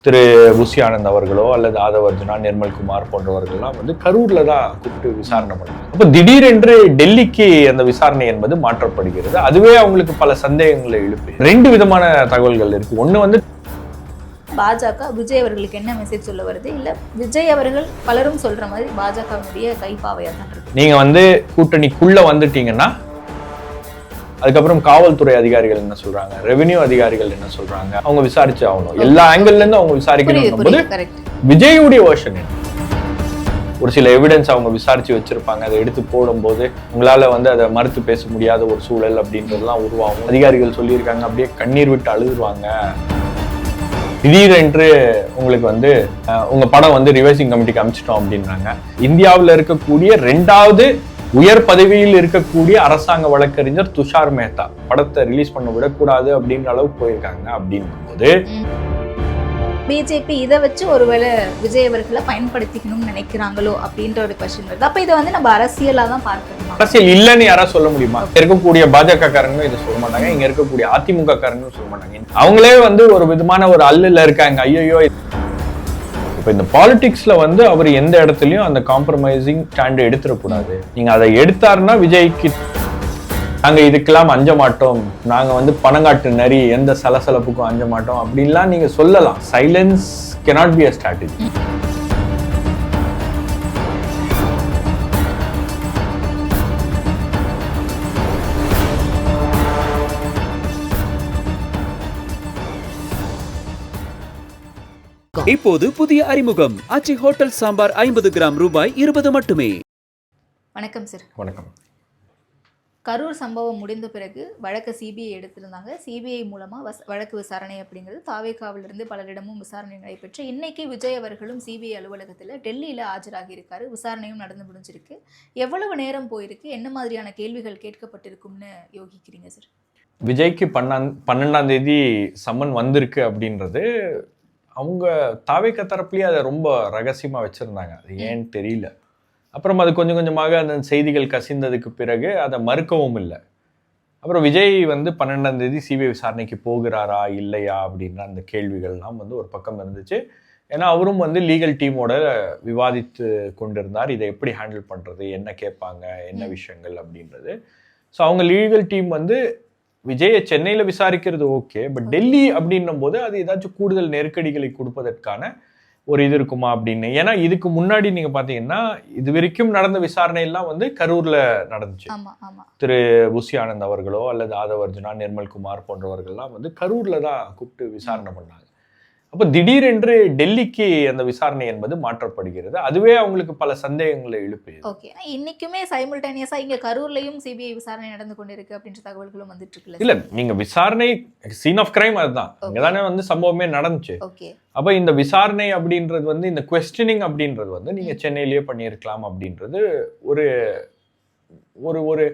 திரு புசி ஆனந்த் அவர்களோ அல்லது ஆதவ அர்ஜுனா, நிர்மல்குமார் போன்றவர்கள்லாம் கரூர்ல தான் கூப்பிட்டு விசாரணை பண்ணாங்க. அப்ப திடீரென்று டெல்லிக்கு அந்த விசாரணை என்பது மாற்றப்படுகிறது. அதுவே அவங்களுக்கு பல சந்தேகங்களை எழுப்பி ரெண்டு விதமான தகவல்கள் இருக்கு. ஒண்ணு பாஜக விஜய் அவர்களுக்கு என்ன மெசேஜ் சொல்ல வருது, இல்ல விஜய் அவர்கள் பலரும் சொல்ற மாதிரி பாஜகவுடைய கைப்பாவையா தான் இருக்கு. நீங்க கூட்டணிக்குள்ள வந்துட்டீங்கன்னா அதுக்கப்புறம் காவல்துறை அதிகாரிகள் என்ன சொல்றாங்க, ரெவென்யூ அதிகாரிகள் என்ன சொல்றாங்க, அவங்க விசாரிச்சு ஆகணும். எல்லா ஆங்கிள் இருந்து அவங்க விசாரிக்கணும் போது விஜயுடைய வெர்ஷன் என்ன, ஒரு சில எவிடன்ஸ் அவங்க விசாரிச்சு வச்சிருப்பாங்க. அதை எடுத்து போடும்போது உங்களால அதை மறுத்து பேச முடியாத ஒரு சூழல் அப்படின்றதுலாம் உருவாகும். அதிகாரிகள் சொல்லியிருக்காங்க, அப்படியே கண்ணீர் விட்டு அழுதுருவாங்க. திடீரென்று உங்களுக்கு உங்க படம் ரிவைசிங் கமிட்டிக்கு அனுப்பிச்சிட்டோம் அப்படின்றாங்க. இந்தியாவில் இருக்கக்கூடிய 2வது உயர் பதவியில் இருக்கக்கூடிய அரசாங்க வழக்கறிஞர் துஷார் மேத்தா படத்தை ரிலீஸ் பண்ண விடக்கூடாது அப்படின்ற அளவுக்கு போயிருக்காங்க. அப்படின்னும் போது பிஜேபி இதை வச்சு ஒருவேளை விஜய் அவர்களை பயன்படுத்திக்கணும்னு நினைக்கிறாங்களோ அப்படின்ற ஒரு கொஸ்டின் வருது. அப்ப இதை நம்ம அரசியலா தான் பார்க்கணும். அரசியல் இல்லைன்னு யாராவது சொல்ல முடியுமா? இருக்கக்கூடிய பாஜக காரங்களும் இதை சொல்ல மாட்டாங்க, இங்க இருக்கக்கூடிய அதிமுக காரங்களும் சொல்ல மாட்டாங்க. அவங்களே ஒரு விதமான ஒரு அல்லுல இருக்காங்க. ஐயோ, இப்ப இந்த பாலிடிக்ஸ்ல அவர் எந்த இடத்துலயும் அந்த காம்ப்ரமைசிங் ஸ்டாண்ட் எடுத்துடக்கூடாது. நீங்க அதை எடுத்தாருன்னா விஜய்க்கு நாங்க இதுக்கெல்லாம் அஞ்ச மாட்டோம், நாங்க பணங்காட்டு நரி, எந்த சலசலப்புக்கும் அஞ்ச மாட்டோம் அப்படின்லாம் நீங்க சொல்லலாம். Silence cannot be a strategy. இப்போது புதிய அறிமுகம் ஆச்சி ஹோட்டல் சாம்பார் 50 கிராம் ரூபாய் 20 மட்டுமே. வணக்கம் சார். வணக்கம். கரூர் சம்பவம் முடிந்த பிறகு வழக்கு சிபிஐ எடுத்திருந்தாங்க. சிபிஐ மூலமா வழக்கு விசாரணை அப்படிங்கிறது தாவேகாவிலிருந்து பலரிடமும் விசாரணை நடைபெற்று இன்னைக்கு விஜய் அவர்களும் சிபிஐ அலுவலகத்தில் டெல்லியில் ஆஜராகி இருக்காரு. விசாரணையும் நடந்து முடிஞ்சிருக்கு. எவ்வளவு நேரம் போயிருக்கு, என்ன மாதிரியான கேள்விகள் கேட்கப்பட்டிருக்கும்னு யோகிக்கிறீங்க சார்? விஜய்க்கு 12ஆம் தேதி சம்மன் வந்திருக்கு அப்படின்றது அவங்க தாவேக தரப்புலேயே அதை ரொம்ப ரகசியமா வச்சிருந்தாங்க. அது ஏன்னு தெரியல. அப்புறம் அது கொஞ்சம் கொஞ்சமாக அந்த செய்திகள் கசிந்ததுக்கு பிறகு அதை மறுக்கவும் இல்லை. அப்புறம் விஜய் 12ஆம் தேதி சிபிஐ விசாரணைக்கு போகிறாரா இல்லையா அப்படின்ற அந்த கேள்விகள்லாம் ஒரு பக்கம் இருந்துச்சு. ஏன்னா அவரும் லீகல் டீமோட விவாதித்து கொண்டிருந்தார். இதை எப்படி ஹேண்டில் பண்ணுறது, என்ன கேட்பாங்க, என்ன விஷயங்கள் அப்படின்றது. ஸோ அவங்க லீகல் டீம் விஜயை சென்னையில் விசாரிக்கிறது ஓகே, பட் டெல்லி அப்படின்னும் போது அது ஏதாச்சும் கூடுதல் நெருக்கடிகளை கொடுப்பதற்கான ஒரு இது இருக்குமா அப்படின்னு. ஏன்னா இதுக்கு முன்னாடி நீங்க பாத்தீங்கன்னா இது வரைக்கும் நடந்த விசாரணை எல்லாம் கரூர்ல நடந்துச்சு. திரு புசி ஆனந்த் அவர்களோ அல்லது ஆதவ அர்ஜுனா, நிர்மல்குமார் போன்றவர்கள்லாம் கரூர்ல தான் கூப்பிட்டு விசாரணை பண்ணாங்க. அப்ப திடீரென்று டெல்லிக்கு அந்த விசாரணை என்பது மாற்றப்படுகிறது. அதுவே அவங்களுக்கு பல சந்தேகங்களை எழுப்பி. ஓகே, இன்னைக்குமே சைமல்டேனியஸா இங்க கரூர்லயும் சிபிஐ விசாரணை நடந்து கொண்டிருக்கு அப்படின்ற தகவல்களும் வந்துட்டு இருக்குல்ல? இல்ல, நீங்க விசாரணை சீன் ஆஃப் கிரைம் அதுதான், அங்கதானே சம்பவமே நடந்துச்சு. அப்ப இந்த விசாரணை அப்படின்றது இந்த குவெஸ்டனிங் அப்படின்றது நீங்க சென்னையிலேயே பண்ணியிருக்கலாம் அப்படின்றது ஒரு ஒரு ஒரு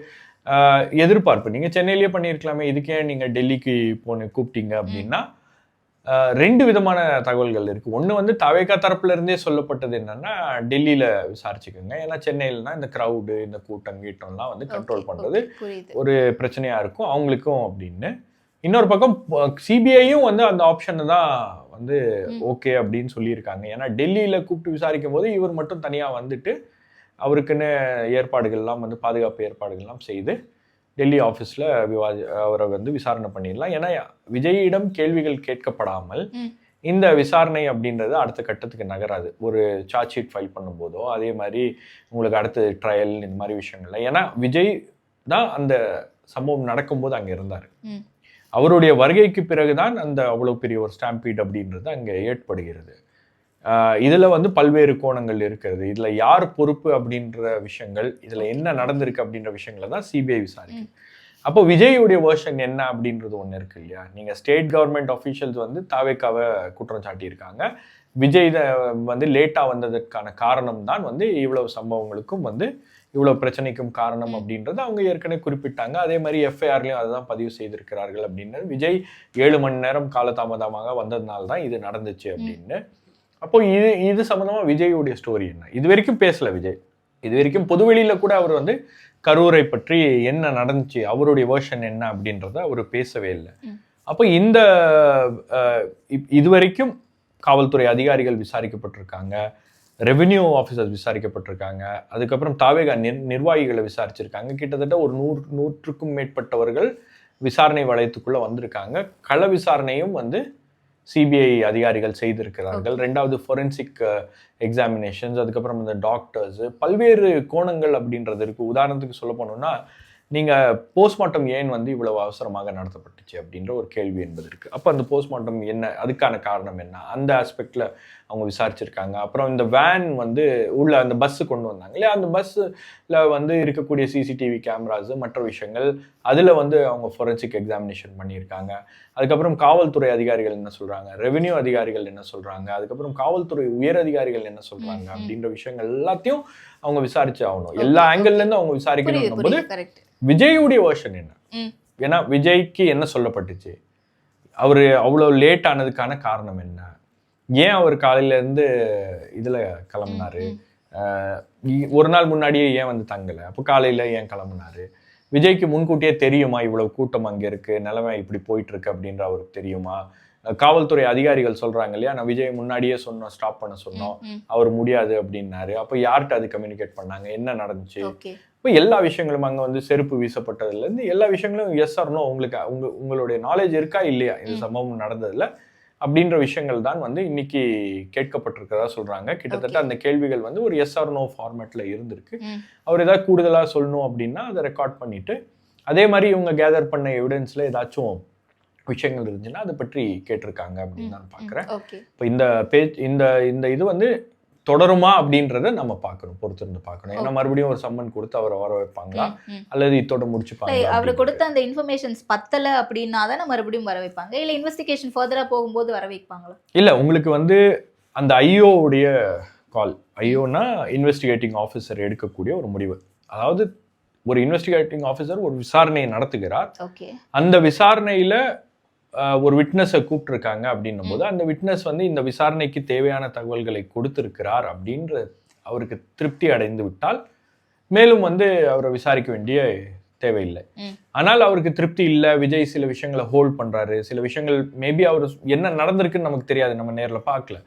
எதிர்பார்ப்பு. நீங்க சென்னையிலேயே பண்ணியிருக்கலாமே, இதுக்கே நீங்க டெல்லிக்கு கூப்பிட்டீங்க அப்படின்னா ரெண்டு விதமான தகவல்கள் இருக்கு. ஒண்ணு தாவேகா தரப்புல இருந்தே சொல்லப்பட்டது என்னன்னா, டெல்லியில விசாரிச்சுக்கோங்க, ஏன்னா சென்னையிலனா இந்த கிரௌடு, இந்த கூட்டம் கீட்டம்லாம் கண்ட்ரோல் பண்றது ஒரு பிரச்சனையா இருக்கும் அவங்களுக்கும் அப்படின்னு. இன்னொரு பக்கம் சிபிஐயும் அந்த ஆப்ஷனை தான் ஓகே அப்படின்னு சொல்லியிருக்காங்க. ஏன்னா டெல்லியில கூப்பிட்டு விசாரிக்கும் போது இவர் மட்டும் தனியா அவருக்குன்னு ஏற்பாடுகள்லாம் பாதுகாப்பு ஏற்பாடுகள்லாம் செய்து டெல்லி ஆஃபீஸில் அவரை விசாரணை பண்ணிடலாம். ஏன்னா விஜயிடம் கேள்விகள் கேட்கப்படாமல் இந்த விசாரணை அப்படின்றது அடுத்த கட்டத்துக்கு நகராது. ஒரு சார்ஜ் ஷீட் ஃபைல் பண்ணும்போதோ அதே மாதிரி உங்களுக்கு அடுத்த ட்ரையல் இந்த மாதிரி விஷயங்கள்ல. ஏன்னா விஜய் தான் அந்த சம்பவம் நடக்கும்போது அங்கே இருந்தார். அவருடைய வருகைக்கு பிறகுதான் அந்த அவ்வளோ பெரிய ஒரு ஸ்டாம்பீட் அப்படின்றது அங்கே ஏற்படுகிறது. இதில் பல்வேறு கோணங்கள் இருக்கிறது. இதில் யார் பொறுப்பு அப்படின்ற விஷயங்கள், இதில் என்ன நடந்திருக்கு அப்படின்ற விஷயங்களை தான் சிபிஐ விசாரிக்கும். அப்போ விஜயுடைய வெர்ஷன் என்ன அப்படின்றது ஒன்று இருக்கு இல்லையா? நீங்கள் ஸ்டேட் கவர்மெண்ட் அஃபீஷியல்ஸ் தாவேக்காவை குற்றம் சாட்டியிருக்காங்க. விஜய் லேட்டாக வந்ததற்கான காரணம் தான் இவ்வளவு சம்பவங்களுக்கும் இவ்வளவு பிரச்சனைக்கும் காரணம் அப்படின்றது அவங்க ஏற்கனவே குறிப்பிட்டாங்க. அதே மாதிரி எஃப்ஐஆர்லையும் அதை தான் பதிவு செய்திருக்கிறார்கள் அப்படின்னு. விஜய் 7 மணி நேரம் காலதாமதமாக வந்ததுனால தான் இது நடந்துச்சு அப்படின்னு. அப்போ இது சம்பந்தமா விஜயுடைய ஸ்டோரி என்ன? இது வரைக்கும் பேசல விஜய். இது வரைக்கும் பொதுவெளியில கூட அவர் கரூரை பற்றி என்ன நடந்துச்சு, அவருடைய வெர்ஷன் என்ன அப்படின்றத அவர் பேசவே இல்லை. அப்போ இந்த இதுவரைக்கும் காவல்துறை அதிகாரிகள் விசாரிக்கப்பட்டிருக்காங்க, ரெவென்யூ ஆஃபீஸர்ஸ் விசாரிக்கப்பட்டிருக்காங்க, அதுக்கப்புறம் தாவேகா நிர்வாகிகளை விசாரிச்சிருக்காங்க. கிட்டத்தட்ட ஒரு 100க்கும் மேற்பட்டவர்கள் விசாரணை வளையத்துக்குள்ள வந்திருக்காங்க. கள விசாரணையும் வந்து சிபிஐ அதிகாரிகள் செய்திருக்கிறார்கள். ரெண்டாவது ஃபொரென்சிக் எக்ஸாமினேஷன்ஸ், அதுக்கப்புறம் இந்த டாக்டர்ஸ், பல்வேறு கோணங்கள் அப்படின்றது இருக்கு. உதாரணத்துக்கு சொல்ல போனோம்னா, நீங்க போஸ்ட்மார்ட்டம் ஏன் வந்து இவ்வளவு அவசரமாக நடத்தப்பட்டுச்சு அப்படின்ற ஒரு கேள்வி என்பது இருக்கு. அப்போ அந்த போஸ்ட்மார்ட்டம் என்ன, அதுக்கான காரணம் என்ன, அந்த ஆஸ்பெக்ட்ல அவங்க விசாரிச்சிருக்காங்க. அப்புறம் இந்த வேன் வந்து உள்ள அந்த பஸ் கொண்டு வந்தாங்க இல்லையா, அந்த பஸ்ல வந்து இருக்கக்கூடிய சிசிடிவி கேமராஸ், மற்ற விஷயங்கள், அதுல வந்து அவங்க ஃபொரென்சிக் எக்ஸாமினேஷன் பண்ணியிருக்காங்க. அதுக்கப்புறம் காவல்துறை அதிகாரிகள் என்ன சொல்றாங்க, ரெவென்யூ அதிகாரிகள் என்ன சொல்றாங்க, அதுக்கப்புறம் காவல்துறை உயர் அதிகாரிகள் என்ன சொல்றாங்க அப்படின்ற விஷயங்கள் எல்லாத்தையும் அவங்க விசாரிச்சு ஆகணும். எல்லா ஆங்கிள் இருந்து அவங்க விசாரிக்கணும் போது விஜயுடைய வெர்ஷன் என்ன, ஏன்னா விஜய்க்கு என்ன சொல்லப்பட்டுச்சு, அவரு அவ்வளவு லேட் ஆனதுக்கான காரணம் என்ன, ஏன் அவர் காலையில இருந்து இதுல கிளம்புனாரு, ஒரு நாள் முன்னாடியே ஏன் வந்து தங்கல, அப்போ காலையில ஏன் கிளம்புனாரு, விஜய்க்கு முன்கூட்டியே தெரியுமா இவ்வளவு கூட்டம் அங்க இருக்கு, நிலைமை இப்படி போயிட்டு இருக்கு அப்படின்ற அவருக்கு தெரியுமா, காவல்துறை அதிகாரிகள் சொல்றாங்க இல்லையா, நான் விஜய் முன்னாடியே சொன்னோம், ஸ்டாப் பண்ண சொன்னோம், அவர் முடியாது அப்படின்னாரு, அப்போ யார்கிட்ட அது கம்யூனிகேட் பண்ணாங்க, என்ன நடந்துச்சு, இப்போ எல்லா விஷயங்களும் அங்கே வந்து செருப்பு வீசப்பட்டதுலேருந்து எல்லா விஷயங்களும் எஸ் ஆர் நோ உங்களுக்கு உங்களுடைய நாலேஜ் இருக்கா இல்லையா இந்த சம்பவம் நடந்ததுல அப்படின்ற விஷயங்கள் தான் வந்து இன்னைக்கு கேட்கப்பட்டிருக்கிறதா சொல்றாங்க. கிட்டத்தட்ட அந்த கேள்விகள் வந்து ஒரு எஸ் ஆர் நோ ஃபார்மேட்ல இருந்திருக்கு. அவர் ஏதாவது கூடுதலா சொல்லணும் அப்படின்னா அதை ரெக்கார்ட் பண்ணிட்டு, அதே மாதிரி இவங்க கேதர் பண்ண எவிடன்ஸ்ல ஏதாச்சும் விஷயங்கள் இருந்துச்சுன்னா அதை பற்றி கேட்டிருக்காங்க அப்படின்னு நான் பார்க்குறேன். இப்போ இந்த இது வந்து தொடருமா அப்படின்றத நம்ம பார்க்கணும், பொறுத்திருந்து பார்க்கணும். ஏன்னா மறுபடியும் ஒரு சம்மன் கொடுத்து அவரை வர வைப்பாங்களா அல்லது இதோட முடிச்சுப்பாங்க, அவர் கொடுத்த அந்த இன்ஃபர்மேஷன்ஸ் பத்தல அப்படின்னா தான் மறுபடியும் வர வைப்பாங்க, இல்ல இன்வெஸ்டிகேஷன் ஃபர்தரா போகும்போது வர வைப்பாங்களா? இல்ல, உங்களுக்கு வந்து அந்த ஐஓவுடைய கால், ஐஓனா இன்வெஸ்டிகேட்டிங் ஆஃபீஸர் எடுக்கக்கூடிய ஒரு முடிவு. அதாவது ஒரு இன்வெஸ்டிகேட்டிங் ஆஃபீஸர் ஒரு விசாரணையை நடத்துகிறார். அந்த விசாரணையில ஒரு விட்னஸை கூப்பிட்டுருக்காங்க அப்படின்னும் போது அந்த விட்னஸ் வந்து இந்த விசாரணைக்கு தேவையான தகவல்களை கொடுத்திருக்கிறார் அப்படின்ற அவருக்கு திருப்தி அடைந்து விட்டால் மேலும் வந்து அவரை விசாரிக்க வேண்டிய தேவையில்லை. ஆனால் அவருக்கு திருப்தி இல்லை, விஜய் சில விஷயங்களை ஹோல்ட் பண்றாரு, சில விஷயங்கள் மேபி அவர் என்ன நடந்திருக்குன்னு நமக்கு தெரியாது, நம்ம நேரில் பார்க்கல.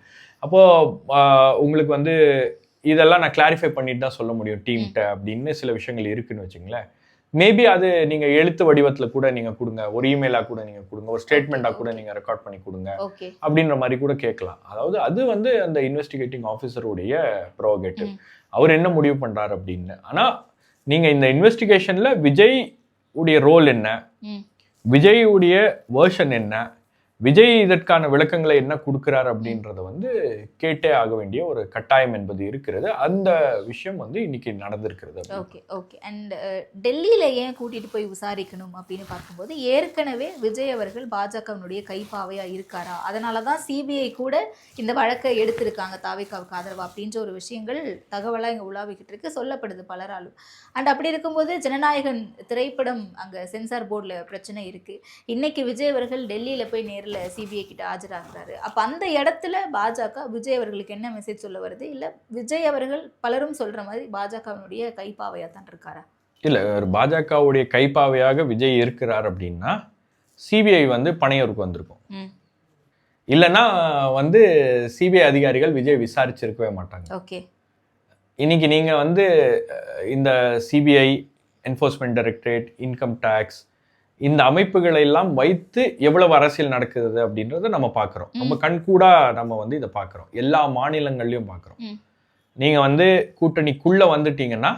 அப்போ உங்களுக்கு வந்து இதெல்லாம் நான் கிளாரிஃபை பண்ணிட்டு தான் சொல்ல முடியும் டீம்கிட்ட அப்படின்னு சில விஷயங்கள் இருக்குன்னு வச்சுங்களேன். மேபி அது நீங்க எழுத்து வடிவத்துல கூட நீங்க கொடுங்க, ஒரு இமெயிலா கூட நீங்க கொடுங்க, ஒரு ஸ்டேட்மெண்டா கூட நீங்க ரெக்கார்ட் பண்ணி கொடுங்க அப்படின்ற மாதிரி கூட கேட்கலாம். அதாவது அது வந்து அந்த இன்வெஸ்டிகேட்டிங் ஆஃபீஸருடைய ப்ரோகேட்டிவ், அவர் என்ன முடிவு பண்றாரு அப்படின்னு. ஆனா நீங்க இந்த இன்வெஸ்டிகேஷன்ல விஜய் உடைய ரோல் என்ன, விஜய் உடைய வெர்ஷன் என்ன, விஜய் இதற்கான விளக்கங்களை என்ன கொடுக்கிறார் அப்படின்றத வந்து கேட்டே ஆக வேண்டிய ஒரு கட்டாயம் என்பது இருக்கிறது. அந்த விஷயம் வந்து இன்னைக்கு நடந்திருக்கிறது. ஓகே. அண்ட் டெல்லியில ஏன் கூட்டிட்டு போய் விசாரிக்கணும் அப்படின்னு பார்க்கும்போது, ஏற்கனவே விஜய் அவர்கள் பாஜகவினுடைய கைப்பாவையா இருக்காரா, அதனாலதான் சிபிஐ கூட இந்த வழக்கை எடுத்திருக்காங்க தாவேகாவுக்கு ஆதரவா அப்படின்ற ஒரு விஷயங்கள் தகவலா இங்க உலாவிக்கிட்டு இருக்கு, சொல்லப்படுது பலராலும். அண்ட் அப்படி இருக்கும்போது ஜனநாயகன் திரைப்படம் அங்க சென்சார் போர்டுல பிரச்சனை இருக்கு. இன்னைக்கு விஜய் அவர்கள் டெல்லியில போய் நேரில் சிபிஐ கிட்ட ஆஜராகிறாரு. அப்ப அந்த இடத்துல பாஜக விஜய் அவர்களுக்கு என்ன மெசேஜ் சொல்ல வருது, இல்ல விஜய் அவர்கள் பலரும் சொல்ற மாதிரி பாஜகவினுடைய கைப்பாவையா தான் இருக்காரா? இல்ல, பாஜகவுடைய கைப்பாவையாக விஜய் இருக்கிறார் அப்படின்னா சிபிஐ வந்து பனையூருக்கு வந்திருக்கும், இல்லைன்னா வந்து சிபிஐ அதிகாரிகள் விஜய் விசாரிச்சிருக்கவே மாட்டாங்க. ஓகே, இன்னைக்கு நீங்க வந்து இந்த CBI, enforcement directorate, income tax, இந்த அமைப்புகளை எல்லாம் வைத்து எவ்வளவு அரசியல் நடக்குது அப்படின்றத நம்ம பார்க்குறோம். நம்ம கண்கூடா நம்ம வந்து இதை பார்க்குறோம், எல்லா மாநிலங்கள்லையும் பார்க்குறோம். நீங்க வந்து கூட்டணிக்குள்ள வந்துட்டீங்கன்னா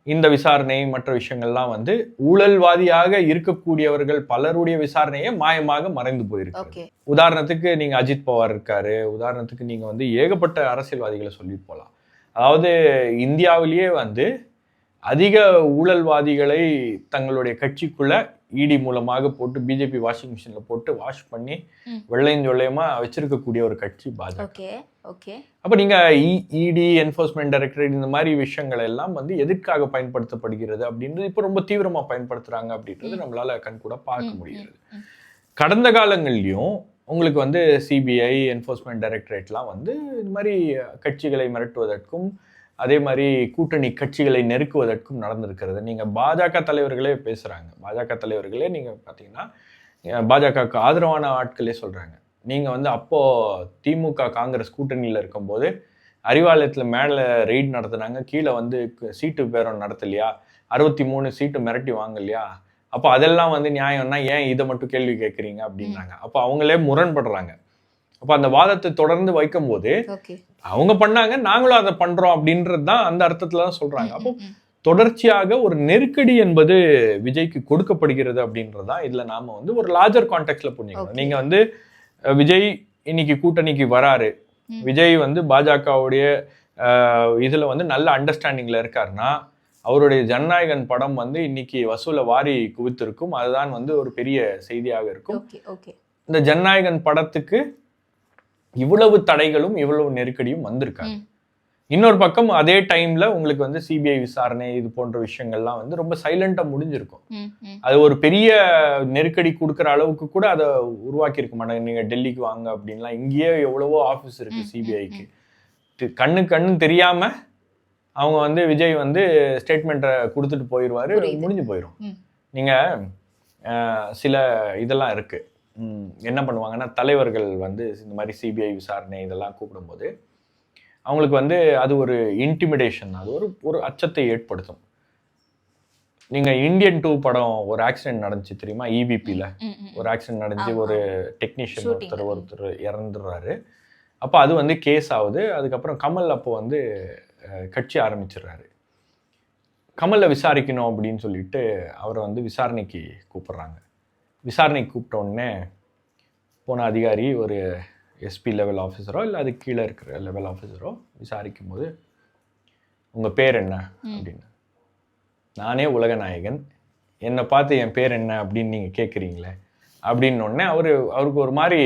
இந்த விசாரணை மற்ற விஷயங்கள்லாம் வந்து ஊழல்வாதியாக இருக்கக்கூடியவர்கள் பலருடைய விசாரணையே மாயமாக மறைந்து போயிருக்கு. உதாரணத்துக்கு நீங்க அஜித் பவார் இருக்காரு, உதாரணத்துக்கு நீங்க வந்து ஏகப்பட்ட அரசியல்வாதிகளை சொல்லிட்டு போகலாம். அதாவது இந்தியாவிலேயே வந்து அதிக ஊழல்வாதிகளை தங்களுடைய கட்சிக்குள்ள இடி மூலமாக போட்டு பிஜேபி வாஷிங் மிஷின்ல போட்டு வாஷ் பண்ணி வெள்ளையும் வெள்ளையமா வச்சிருக்கக்கூடிய ஒரு கட்சி பாஜக. அப்ப நீங்க இடி, என்ஃபோர்ஸ்மெண்ட் டைரக்டரேட், இந்த மாதிரி விஷயங்கள் எல்லாம் வந்து எதற்காக பயன்படுத்தப்படுகிறது அப்படின்றது இப்ப ரொம்ப தீவிரமா பயன்படுத்துறாங்க அப்படின்றது நம்மளால கண்கூட பார்க்க முடிகிறது. கடந்த காலங்கள்லயும் உங்களுக்கு வந்து சிபிஐ, என்ஃபோர்ஸ்மெண்ட் டைரக்டரேட்லாம் வந்து இந்த மாதிரி கட்சிகளை மிரட்டுவதற்கும் அதே மாதிரி கூட்டணி கட்சிகளை நெருக்குவதற்கும் நடந்திருக்கிறது. நீங்க பாஜக தலைவர்களே பேசுறாங்க, பாஜக தலைவர்களே நீங்க பாத்தீங்கன்னா பாஜகவுக்கு ஆதரவான ஆட்களே சொல்றாங்க, நீங்க வந்து அப்போ திமுக காங்கிரஸ் கூட்டணியில இருக்கும்போது அறிவாலயத்துல மேல ரெய்ட் நடத்துனாங்க, கீழே வந்து சீட்டு பேரம் நடத்தலையா, 63 சீட்டு மிரட்டி வாங்கலையா, அப்போ அதெல்லாம் வந்து நியாயம்னா ஏன் இதை மட்டும் கேள்வி கேட்குறீங்க அப்படின்னாங்க. அப்போ அவங்களே முரண்படுறாங்க. அப்போ அந்த வாதத்தை தொடர்ந்து வைக்கும் போது அவங்க பண்ணாங்க, நாங்களும் அதை பண்றோம் அப்படின்றது தான் அந்த அர்த்தத்துல தான் சொல்றாங்க. அப்போ தொடர்ச்சியாக ஒரு நெருக்கடி என்பது விஜய்க்கு கொடுக்கப்படுகிறது அப்படின்றதுதான் இதுல நாம வந்து ஒரு லார்ஜர் கான்டெக்ட்ல புரிஞ்சுக்கணும். நீங்க வந்து விஜய் இன்னைக்கு கூட்டணிக்கு வராரு, விஜய் வந்து பாஜகவுடைய இதுல வந்து நல்ல அண்டர்ஸ்டாண்டிங்ல இருக்காருன்னா அவருடைய ஜனநாயகன் படம் வந்து இன்னைக்கு வசூலை வாரி குவித்திருக்கும். அதுதான் வந்து ஒரு பெரிய செய்தியாக இருக்கும். இந்த ஜனநாயகன் படத்துக்கு இவ்வளவு தடைகளும் இவ்வளவு நெருக்கடியும் வந்திருக்காங்க. இன்னொரு பக்கம் அதே டைம்ல உங்களுக்கு வந்து சிபிஐ விசாரணை இது போன்ற விஷயங்கள்லாம் வந்து ரொம்ப சைலண்டா முடிஞ்சிருக்கும். அது ஒரு பெரிய நெருக்கடி கொடுக்குற அளவுக்கு கூட அதை உருவாக்கி இருக்க மாட்டாங்க. நீங்க டெல்லிக்கு வாங்க அப்படின்லாம், இங்கேயே எவ்வளவோ ஆஃபீஸ் இருக்கு சிபிஐக்கு. கண்ணு தெரியாம அவங்க வந்து விஜய் வந்து ஸ்டேட்மெண்ட்டை கொடுத்துட்டு போயிடுவாரு, முடிஞ்சு போயிடும். நீங்க சில இதெல்லாம் இருக்கு, என்ன பண்ணுவாங்கன்னா தலைவர்கள் வந்து இந்த மாதிரி சிபிஐ விசாரணை இதெல்லாம் கூப்பிடும்போது அவங்களுக்கு வந்து அது ஒரு இன்டிமிடேஷன், அது ஒரு அச்சத்தை ஏற்படுத்தும். நீங்க இந்தியன் 2 படம் ஒரு ஆக்சிடென்ட் நடந்துச்சு தெரியுமா, இபிபியில் ஒரு ஆக்சிடென்ட் நடந்துச்சு, ஒரு டெக்னீஷியன் ஒருத்தர் இறந்துடுறாரு. அப்போ அது வந்து கேஸ் ஆகுது. அதுக்கப்புறம் கமல் அப்போ வந்து கட்சி ஆரம்பிச்சிடுறாரு. கமலை விசாரிக்கணும் அப்படின்னு சொல்லிட்டு அவரை வந்து விசாரணைக்கு கூப்பிடுறாங்க. விசாரணைக்கு கூப்பிட்ட உடனே போன அதிகாரி ஒரு எஸ்பி லெவல் ஆஃபீஸரோ இல்லை அதுக்கு கீழே இருக்கிற லெவல் ஆஃபீஸரோ விசாரிக்கும் போது உங்கள் பேர் என்ன அப்படின்னு, நானே உலகநாயகன், என்னை பார்த்து என் பேர் என்ன அப்படின்னு நீங்கள் கேட்குறீங்களே அப்படின்னு உடனே அவருக்கு ஒரு மாதிரி,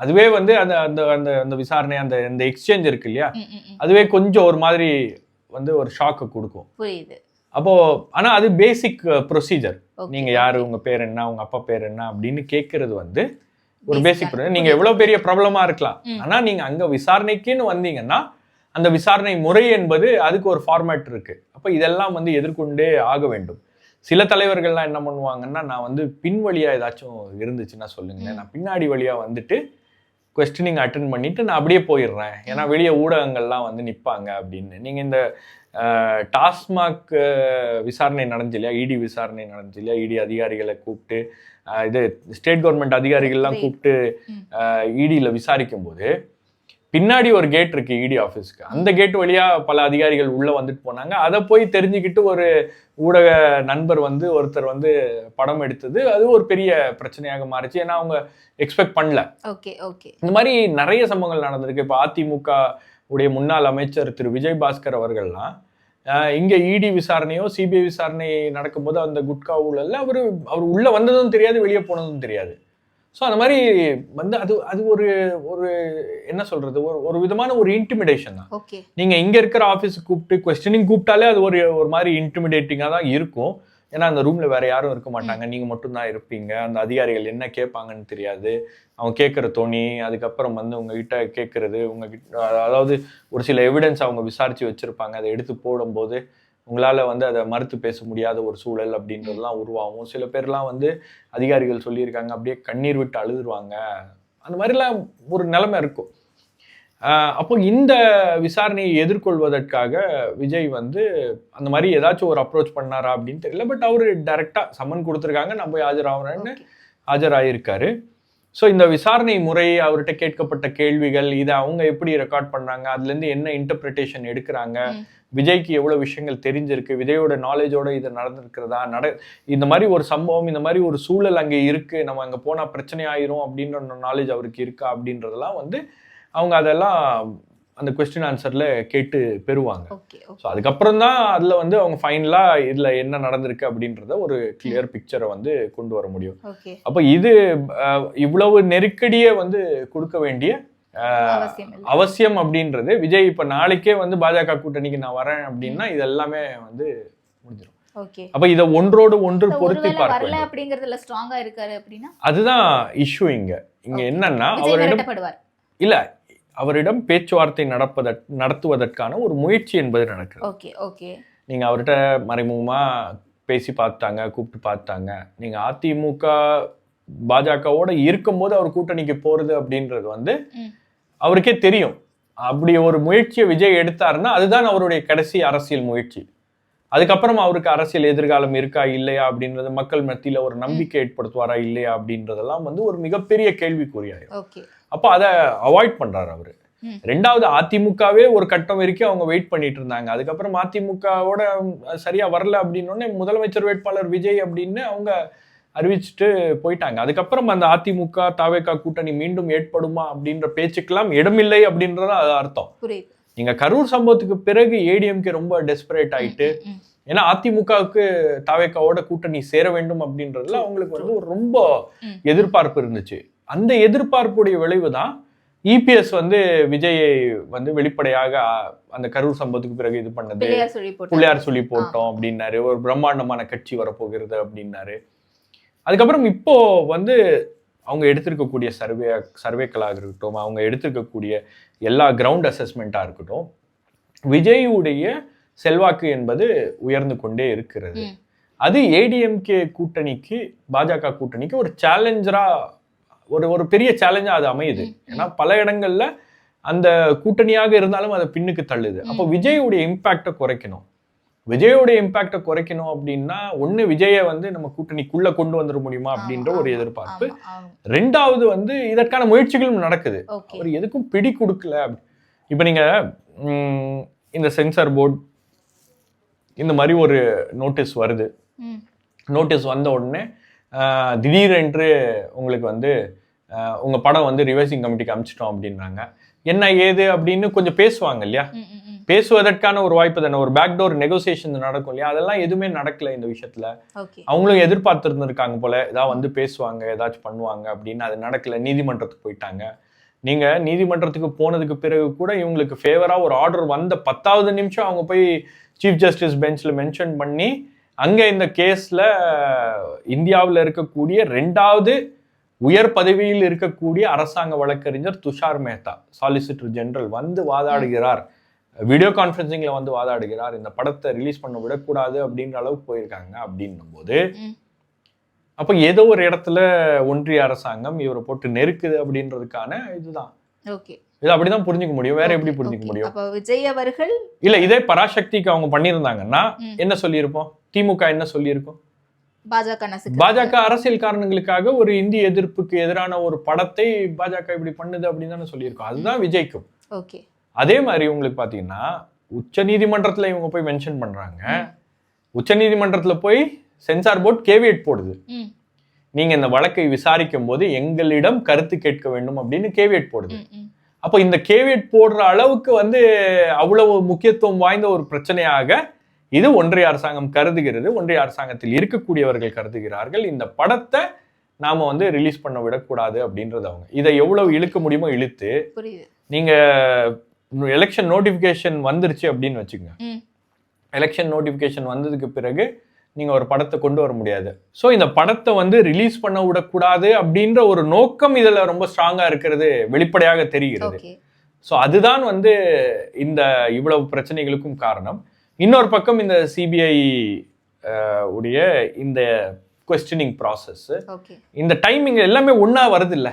அதுவே வந்து அந்த அந்த அந்த அந்த விசாரணை அந்த அந்த எக்ஸ்சேஞ்ச் இருக்கு இல்லையா, அதுவே கொஞ்சம் ஒரு மாதிரி வந்து ஒரு ஷாக்கை கொடுக்கும். புரியுது. அப்போ ஆனா அது பேசிக் ப்ரொசீஜர். நீங்க யாரு, உங்க பேர் என்ன, உங்க அப்பா பேர் என்ன அப்படின்னு கேட்கறது வந்து ஒரு பேசிக். நீங்க எவ்வளவு பெரிய ப்ராப்ளமா இருக்கலாம், ஆனா நீங்க அங்க விசாரணைக்குன்னு வந்தீங்கன்னா அந்த விசாரணை முறை என்பது அதுக்கு ஒரு ஃபார்மேட் இருக்கு. அப்ப இதெல்லாம் வந்து எதிர்கொண்டே ஆக வேண்டும். சில தலைவர்கள்லாம் என்ன பண்ணுவாங்கன்னா, நான் வந்து பின் வழியா ஏதாச்சும் இருந்துச்சுன்னா சொல்லுங்களேன், நான் பின்னாடி வழியா வந்துட்டு கொஸ்டினிங் அட்டென்ட் பண்ணிட்டு நான் அப்படியே போயிடுறேன், ஏன்னா வெளியே ஊடகங்கள்லாம் வந்து நிற்பாங்க அப்படின்னு. நீங்க இந்த டாஸ்மாக் விசாரணை நடந்துச்சு இல்லையா, இடி விசாரணை நடந்துச்சு இல்லையா, இடி அதிகாரிகளை கூப்பிட்டு இது ஸ்டேட் கவர்மெண்ட் அதிகாரிகள்லாம் கூப்பிட்டு இடியில விசாரிக்கும் போது பின்னாடி ஒரு கேட் இருக்கு இடி ஆஃபீஸ்க்கு, அந்த கேட் வழியா பல அதிகாரிகள் உள்ள வந்துட்டு போனாங்க. அதை போய் தெரிஞ்சுக்கிட்டு ஒரு ஊடக நண்பர் வந்து ஒருத்தர் வந்து படம் எடுத்தது, அது ஒரு பெரிய பிரச்சனையாக மாறிச்சு. ஏன்னா அவங்க எக்ஸ்பெக்ட் பண்ணல. இந்த மாதிரி நிறைய சம்பவங்கள் நடந்திருக்கு. இப்போ அதிமுக உடைய முன்னாள் அமைச்சர் திரு விஜய் பாஸ்கர் அவர்கள்லாம் இங்க இடி விசாரணையோ சிபிஐ விசாரணை நடக்கும்போது அந்த குட்கா ஊழல்ல அவர் உள்ள வந்ததும் தெரியாது, வெளியே போனதும் தெரியாது. ஸோ அந்த மாதிரி வந்து அது ஒரு ஒரு என்ன சொல்றது, ஒரு விதமான ஒரு இன்டிமிடேஷன் தான். நீங்க இங்க இருக்கிற ஆஃபீஸுக்கு கூப்பிட்டு கொஸ்டினிங் கூப்பிட்டாலே அது ஒரு மாதிரி இன்டிமிடேட்டிங்காக தான் இருக்கும். ஏன்னா அந்த ரூம்ல வேற யாரும் இருக்க மாட்டாங்க, நீங்க மட்டும்தான் இருப்பீங்க. அந்த அதிகாரிகள் என்ன கேட்பாங்கன்னு தெரியாது, அவங்க கேட்குற தோணி, அதுக்கப்புறம் வந்து உங்ககிட்ட கேட்கறது, உங்ககிட்ட அதாவது ஒரு சில எவிடன்ஸ் அவங்க விசாரிச்சு வச்சிருப்பாங்க, அதை எடுத்து போடும்போது உங்களால் வந்து அதை மறுத்து பேச முடியாத ஒரு சூழல் அப்படின்றதுலாம் உருவாகும். சில பேர்லாம் வந்து அதிகாரிகள் சொல்லியிருக்காங்க அப்படியே கண்ணீர் விட்டு அழுதுருவாங்க, அந்த மாதிரிலாம் ஒரு நிலைமை இருக்கும். அப்போ இந்த விசாரணையை எதிர்கொள்வதற்காக விஜய் வந்து அந்த மாதிரி ஏதாச்சும் ஒரு அப்ரோச் பண்ணாரா அப்படின்னு தெரியல. பட் அவரு டைரக்டா சம்மன் கொடுத்துருக்காங்க, நான் போய் ஆஜராகிறேன்னு ஆஜராயிருக்காரு. ஸோ இந்த விசாரணை முறை, அவர்கிட்ட கேட்கப்பட்ட கேள்விகள், இதை அவங்க எப்படி ரெக்கார்ட் பண்ணாங்க, அதுலேருந்து என்ன இன்டர்பிரிட்டேஷன் எடுக்கிறாங்க, விஜய்க்கு எவ்வளோ விஷயங்கள் தெரிஞ்சிருக்கு, விஜயோட நாலேஜோட இது நடந்திருக்கிறதா, இந்த மாதிரி ஒரு சம்பவம், இந்த மாதிரி ஒரு சூழல் அங்கே இருக்கு, நம்ம அங்கே போனால் பிரச்சனை ஆயிரும் அப்படின்ற நாலேஜ் அவருக்கு இருக்கா அப்படின்றதெல்லாம் வந்து அவங்க அதெல்லாம் அந்த கொஸ்டின் ஆன்சர்ல கேட்டு பெறுவாங்க. ஸோ அதுக்கப்புறம் தான் அதில் வந்து அவங்க ஃபைனலாக இதில் என்ன நடந்திருக்கு அப்படின்றத ஒரு கிளியர் பிக்சரை வந்து கொண்டு வர முடியும். அப்போ இது இவ்வளவு நெருக்கடியை வந்து கொடுக்க வேண்டிய அவசியம் அப்படின்றது விஜய் இப்ப நாளைக்கே வந்து பாஜக கூட்டணிக்கு நான் வரேன் அப்படின்னா இது எல்லாமே வந்து முடிஞ்சிடும். அப்ப இத ஒன்றோடு ஒன்று பொருத்தி பார்க்க அப்படிங்கறதுல ஸ்ட்ராங்கா இருக்காரு அப்படின்னா அதுதான் இஷ்யூ. இங்க என்னன்னா அவரிடம் பேச்சுவார்த்தை நடத்துவதற்கான ஒரு முயற்சி என்பது நடக்குது. நீங்க அவர்கிட்ட மறைமுகமா பேசி பார்த்தாங்க, கூப்பிட்டு பார்த்தாங்க. நீங்க அதிமுக பாஜகவோட இருக்கும்போது அவர் கூட்டணிக்கு போறது அப்படின்றது வந்து அவருக்கே தெரியும். அப்படி ஒரு முயற்சியை விஜய் எடுத்தாருன்னா அதுதான் அவருடைய கடைசி அரசியல் முயற்சி. அதுக்கப்புறம் அவருக்கு அரசியல் எதிர்காலம் இருக்கா இல்லையா அப்படின்றது, மக்கள் மத்தியில ஒரு நம்பிக்கை ஏற்படுத்துவாரா இல்லையா அப்படின்றதெல்லாம் வந்து ஒரு மிகப்பெரிய கேள்விக்குறியாயிரும். அப்போ அதை அவாய்ட் பண்றாரு அவரு. ரெண்டாவது, அதிமுகவே ஒரு கட்டம் வரைக்கும் அவங்க வெயிட் பண்ணிட்டு இருந்தாங்க. அதுக்கப்புறம் அதிமுகவோட சரியா வரல அப்படின்னு முதலமைச்சர் வேட்பாளர் விஜய் அப்படின்னு அவங்க அறிவிச்சுட்டு போயிட்டாங்க. அதுக்கப்புறம் அந்த அதிமுக தாவேகா கூட்டணி மீண்டும் ஏற்படுமா அப்படின்ற பேச்சுக்கெல்லாம் இடமில்லை அப்படின்றத அது அர்த்தம். நீங்க கரூர் சம்பவத்துக்கு பிறகு ஏடிஎம்கே ரொம்ப டெஸ்பரேட் ஆயிட்டு, ஏன்னா அதிமுகவுக்கு தாவேகாவோட கூட்டணி சேர வேண்டும் அப்படின்றதுல அவங்களுக்கு வந்து ஒரு ரொம்ப எதிர்பார்ப்பு இருந்துச்சு. அந்த எதிர்பார்ப்புடைய விளைவு தான் இபிஎஸ் வந்து விஜயை வந்து வெளிப்படையாக அந்த கரூர் சம்பவத்துக்கு பிறகு இது பண்ணது, பிள்ளையார் சொல்லி போட்டோம் அப்படின்னாரு, ஒரு பிரம்மாண்டமான கட்சி வரப்போகிறது அப்படின்னாரு. அதுக்கப்புறம் இப்போ வந்து அவங்க எடுத்திருக்கக்கூடிய சர்வேக்களாக இருக்கட்டும், அவங்க எடுத்திருக்கக்கூடிய எல்லா கிரவுண்ட் அசஸ்மெண்ட்டாக இருக்கட்டும், விஜயுடைய செல்வாக்கு என்பது உயர்ந்து கொண்டே இருக்கிறது. அது ஏடிஎம்கே கூட்டணிக்கு, பாஜக கூட்டணிக்கு ஒரு சேலஞ்சரா, ஒரு பெரிய சேலஞ்சா அது அமையுது. ஏன்னா பல இடங்கள்ல அந்த கூட்டணியாக இருந்தாலும் அதை பின்னுக்கு தள்ளுது. அப்போ விஜயுடைய இம்பாக்டை குறைக்கணும். விஜயோடைய இம்பாக்டை குறைக்கணும் அப்படின்னா ஒண்ணு விஜயை வந்து நம்ம கூட்டணிக்குள்ள கொண்டு வந்துட முடியுமா அப்படின்ற ஒரு எதிர்பார்ப்பு. ரெண்டாவது வந்து இதற்கான முயற்சிகளும் நடக்குது. அவர் எதுக்கும் பிடி கொடுக்கல. இப்ப நீங்க இந்த சென்சார் போர்டு இந்த மாதிரி ஒரு நோட்டீஸ் வருது. நோட்டீஸ் வந்த உடனே திடீரென்று உங்களுக்கு வந்து உங்க படம் வந்து ரிவைசிங் கமிட்டிக்கு அனுப்பிச்சிட்டோம் அப்படின்றாங்க. என்ன ஏது அப்படின்னு கொஞ்சம் பேசுவாங்க இல்லையா, பேசுவதற்கான ஒரு வாய்ப்பு தானே, ஒரு பேக்டோர் நெகோசியேஷன் நடக்கும் இல்லையா, அதெல்லாம் எதுவுமே நடக்கல இந்த விஷயத்துல. அவங்களும் எதிர்பார்த்துருந்துருக்காங்க போல, ஏதாவது வந்து பேசுவாங்க, ஏதாச்சும் பண்ணுவாங்க அப்படின்னு. அது நடக்கல, நீதிமன்றத்துக்கு போயிட்டாங்க. நீங்க நீதிமன்றத்துக்கு போனதுக்கு பிறகு கூட இவங்களுக்கு ஃபேவரா ஒரு ஆர்டர் வந்த 10வது நிமிஷம் அவங்க போய் சீஃப் ஜஸ்டிஸ் பெஞ்ச்ல மென்ஷன் பண்ணி அங்க இந்த கேஸ்ல இந்தியாவில் இருக்கக்கூடிய 2வது உயர் பதவியில் இருக்கக்கூடிய அரசாங்க வழக்கறிஞர் துஷார் மேத்தா, சாலிசிட்டர் ஜெனரல் வந்து வாதாடுகிறார், வீடியோ கான்ஃபரன்சிங்ல வந்து வாதாடுகிறார், இந்த படத்தை ரிலீஸ் பண்ண விடக்கூடாது அப்படின்ற அளவுக்கு போயிருக்காங்க. அப்படின்னும் போது அப்ப ஏதோ ஒரு இடத்துல ஒன்றிய அரசாங்கம் இவரை போட்டு நெருக்குது அப்படின்றதுக்கான இதுதான். இது அப்படிதான் புரிஞ்சுக்க முடியும். வேற எப்படி புரிஞ்சுக்க முடியும்? விஜய் அவர்கள் இல்ல இதே பராசக்திக்கு அவங்க பண்ணியிருந்தாங்கன்னா என்ன சொல்லியிருப்போம்? திமுக என்ன சொல்லியிருக்கும்? பாஜக அரசியல் காரணங்களுக்காக ஒரு இந்திய எதிர்ப்புக்கு எதிரான ஒரு படத்தை பாஜக இப்படி பண்ணுது அப்படின்னு தானே சொல்லியிருக்கோம். அதுதான் விஜய்க்கும். அதே மாதிரி உங்களுக்கு பாத்தீங்கன்னா உச்ச நீதிமன்றத்துல இவங்க போய் மென்ஷன் பண்றாங்க. உச்ச நீதிமன்றத்துல போய் சென்சார் போர்டு கேவியட் போடுது, நீங்க இந்த வழக்கை விசாரிக்கும் போது எங்களிடம் கருத்து கேட்க வேண்டும் அப்படின்னு கேவியட் போடுது. அப்போ இந்த கேவியட் போடுற அளவுக்கு வந்து அவ்வளவு முக்கியத்துவம் வாய்ந்த ஒரு பிரச்சனையாக இது ஒன்றிய அரசாங்கம் கருதுகிறது. ஒன்றிய அரசாங்கத்தில் இருக்கக்கூடியவர்கள் கருதுகிறார்கள் இந்த படத்தை நாம வந்து ரிலீஸ் பண்ண விடக்கூடாது அப்படின்றது. அவங்க இதை எவ்வளவு இழுக்க முடியுமோ இழுத்து, நீங்க எலெக்ஷன் நோட்டிபிகேஷன் வந்துருச்சு அப்படின்னு வச்சுக்கோங்க, எலெக்ஷன் நோட்டிபிகேஷன் வந்ததுக்கு பிறகு நீங்க ஒரு படத்தை கொண்டு வர முடியாது. ஸோ இந்த படத்தை வந்து ரிலீஸ் பண்ண விடக்கூடாது அப்படின்ற ஒரு நோக்கம் இதுல ரொம்ப ஸ்ட்ராங்கா இருக்கிறது வெளிப்படையாக தெரிகிறது. ஸோ அதுதான் வந்து இந்த இவ்வளவு பிரச்சனைகளுக்கும் காரணம். இன்னொரு பக்கம் இந்த சிபிஐ உடைய இந்த குவெஸ்டனிங் ப்ராசஸ், இந்த டைமிங் எல்லாமே ஒன்னா வருது இல்ல,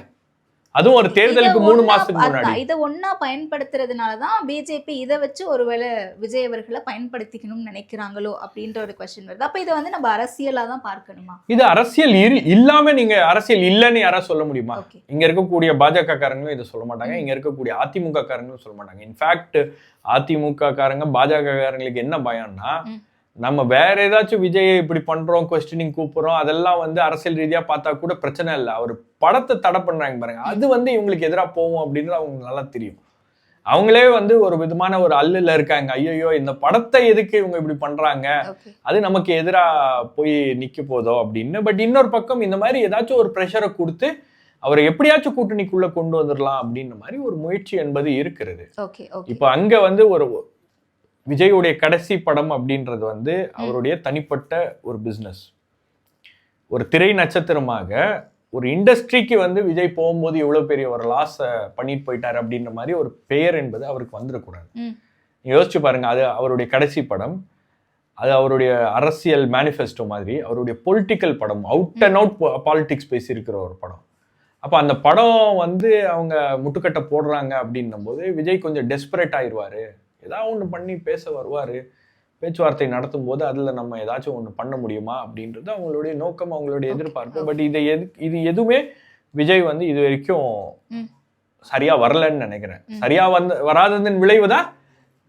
அதுவும் ஒரு தேர்தலுக்கு 3 மாசத்துக்கு முன்னாடி இதை ஒன்னா பயன்படுத்துறதுனாலதான் பிஜேபி இதை வச்சு ஒருவேளை விஜய் அவர்களை பயன்படுத்திக்கணும்னு நினைக்கிறாங்களோ அப்படின்ற ஒரு கொஸ்டின் வருது. அப்ப இதை வந்து நம்ம அரசியலா தான் பார்க்கணுமா? இது அரசியல் இல்லாம நீங்க அரசியல் இல்லைன்னு யாராவது சொல்ல முடியுமா? இங்க இருக்கக்கூடிய பாஜக காரங்களும் இதை சொல்ல மாட்டாங்க, இங்க இருக்கக்கூடிய அதிமுக காரங்களும் சொல்ல மாட்டாங்க. இன்ஃபேக்ட் அதிமுக காரங்க பாஜக காரங்களுக்கு என்ன பயம்னா, நம்ம வேற ஏதாச்சும் விஜய் இப்படி பண்றோம், கொஸ்டினிங் கூப்பிடுறோம், அதெல்லாம் வந்து அரசியல் ரீதியா பார்த்தா கூட பிரச்சனை இல்லை, அவர் படத்தை தடை பண்றாங்க பாருங்க, அது வந்து இவங்களுக்கு எதிராக போகும் அப்படின்னு அவங்களுக்கு நல்லா தெரியும். அவங்களே வந்து ஒரு விதமான ஒரு அல்லுல இருக்காங்க, ஐயோ இந்த படத்தை எதுக்கு இவங்க இப்படி பண்றாங்க, அது நமக்கு எதிராக போய் நிக்க போதோ அப்படின்னு. பட் இன்னொரு பக்கம் இந்த மாதிரி ஏதாச்சும் ஒரு ப்ரெஷரை கொடுத்து அவரை எப்படியாச்சும் கூட்டணிக்குள்ள கொண்டு வந்துடலாம் அப்படின்ற மாதிரி ஒரு முயற்சி என்பது இருக்கிறது. இப்போ அங்க வந்து ஒரு விஜயுடைய கடைசி படம் அப்படின்றது வந்து அவருடைய தனிப்பட்ட ஒரு பிஸ்னஸ். ஒரு திரை நட்சத்திரமாக ஒரு இண்டஸ்ட்ரிக்கு வந்து விஜய் போகும்போது எவ்வளவு பெரிய ஒரு லாஸ் பண்ணிட்டு போயிட்டாரு அப்படின்ற மாதிரி ஒரு பெயர் என்பது அவருக்கு வந்துடக்கூடாது. யோசிச்சு பாருங்க, அது அவருடைய கடைசி படம். அது அவருடைய அரசியல் மேனிஃபெஸ்டோ மாதிரி, அவருடைய பொலிட்டிக்கல் படம், அவுட் அண்ட் அவுட் பாலிடிக்ஸ் பேசியிருக்கிற ஒரு படம். அப்போ அந்த படம் வந்து அவங்க முட்டுக்கட்டை போடுறாங்க அப்படின்னும் போது விஜய் கொஞ்சம் டெஸ்பரேட் ஆயிடுவார். ஏதாவது ஒன்று பண்ணி பேச வருவார். பேச்சுவார்த்தை நடத்தும் போது அதில் நம்ம ஏதாச்சும் ஒன்று பண்ண முடியுமா அப்படின்றது அவங்களுடைய நோக்கம், அவங்களுடைய எதிர்பார்ப்பு. பட் இது எதுவுமே விஜய் வந்து இது வரைக்கும் சரியா வரலன்னு நினைக்கிறேன். சரியா வராததன் விளைவு தான்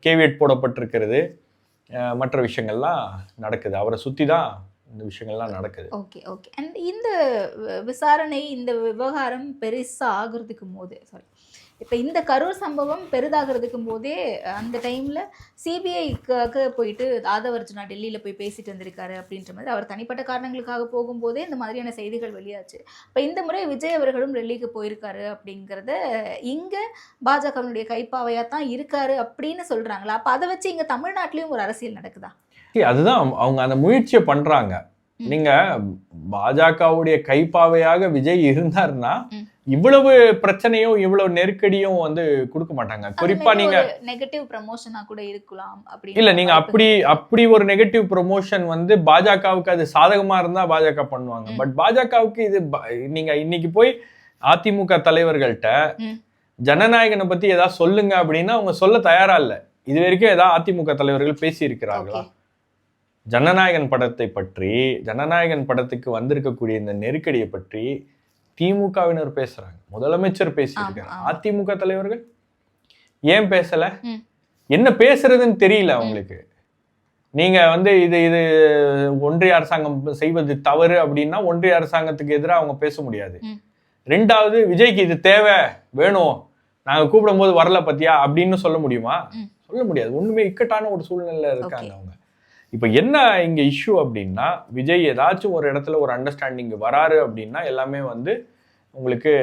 கேவியட் போடப்பட்டிருக்கிறது, மற்ற விஷயங்கள்லாம் நடக்குது. அவரை சுற்றி தான் இந்த விஷயங்கள்லாம் நடக்குது. Okay okay. அண்ட் இந்த விசாரணை, இந்த விவகாரம் பெருசாக ஆகிறதுக்கும் போது, சாரி, இப்போ இந்த கரூர் சம்பவம் பெரிதாகிறதுக்கும் போதே அந்த டைமில் சிபிஐக்காக போயிட்டு ஆதவர்ஜுனா டெல்லியில் போய் பேசிட்டு வந்திருக்காரு அப்படின்ற மாதிரி அவர் தனிப்பட்ட காரணங்களுக்காக போகும்போதே இந்த மாதிரியான செய்திகள் வெளியாச்சு. இப்போ இந்த முறை விஜய் அவர்களும் டெல்லிக்கு போயிருக்காரு அப்படிங்கிறத இங்கே பாஜகவினுடைய கைப்பாவையாக தான் இருக்காரு அப்படின்னு சொல்கிறாங்களா? அப்போ அதை வச்சு இங்கே தமிழ்நாட்டிலையும் ஒரு அரசியல் நடக்குதா? அதுதான் அவங்க அந்த முயற்சியை பண்றாங்க. நீங்க பாஜகவுடைய கைப்பாவையாக விஜய் இருந்தாருன்னா இவ்வளவு பிரச்சனையும் இவ்வளவு நெருக்கடியும் வந்து கொடுக்க மாட்டாங்க. குறிப்பா நீங்க நெகட்டிவ் ப்ரமோஷனா கூட இருக்கலாம் அப்படி இல்ல, நீங்க அப்படி ஒரு நெகட்டிவ் ப்ரமோஷன் வந்து பாஜகவுக்கு அது சாதகமா இருந்தா பாஜக பண்ணுவாங்க. பட் பாஜகவுக்கு இது நீங்க இன்னைக்கு போய் அதிமுக தலைவர்கள்ட்ட ஜனநாயகனை பத்தி ஏதாவது சொல்லுங்க அப்படின்னா அவங்க சொல்ல தயாரா இல்ல. இது வரைக்கும் ஏதாவது அதிமுக தலைவர்கள் பேசி இருக்கிறார்களா? ஜனநாயகன் படத்தை பற்றி, ஜனநாயகன் படத்துக்கு வந்திருக்கக்கூடிய இந்த நெருக்கடியை பற்றி திமுகவினர் பேசுறாங்க, முதலமைச்சர் பேசியிருக்காரு. அதிமுக தலைவர்கள் ஏன் பேசல? என்ன பேசுறதுன்னு தெரியல அவங்களுக்கு. நீங்க வந்து இது ஒன்றிய அரசாங்கம் செய்வது தவறு அப்படின்னா ஒன்றிய அரசாங்கத்துக்கு எதிராக அவங்க பேச முடியாது. ரெண்டாவது, விஜய்க்கு இது தேவை வேணும், நாங்க கூப்பிடும் போது வரல பத்தியா அப்படின்னு சொல்ல முடியுமா? சொல்ல முடியாது. ஒண்ணுமே இக்கட்டான ஒரு சூழ்நிலையில இருக்காங்க அவங்க. இப்ப என்ன இங்க இஷ்யூ அப்படின்னா, விஜய் ஏதாச்சும் ஒரு இடத்துல ஒரு அண்டர்ஸ்டாண்டிங் வராரு அப்படின்னா எல்லாமே வந்து உங்களுக்கு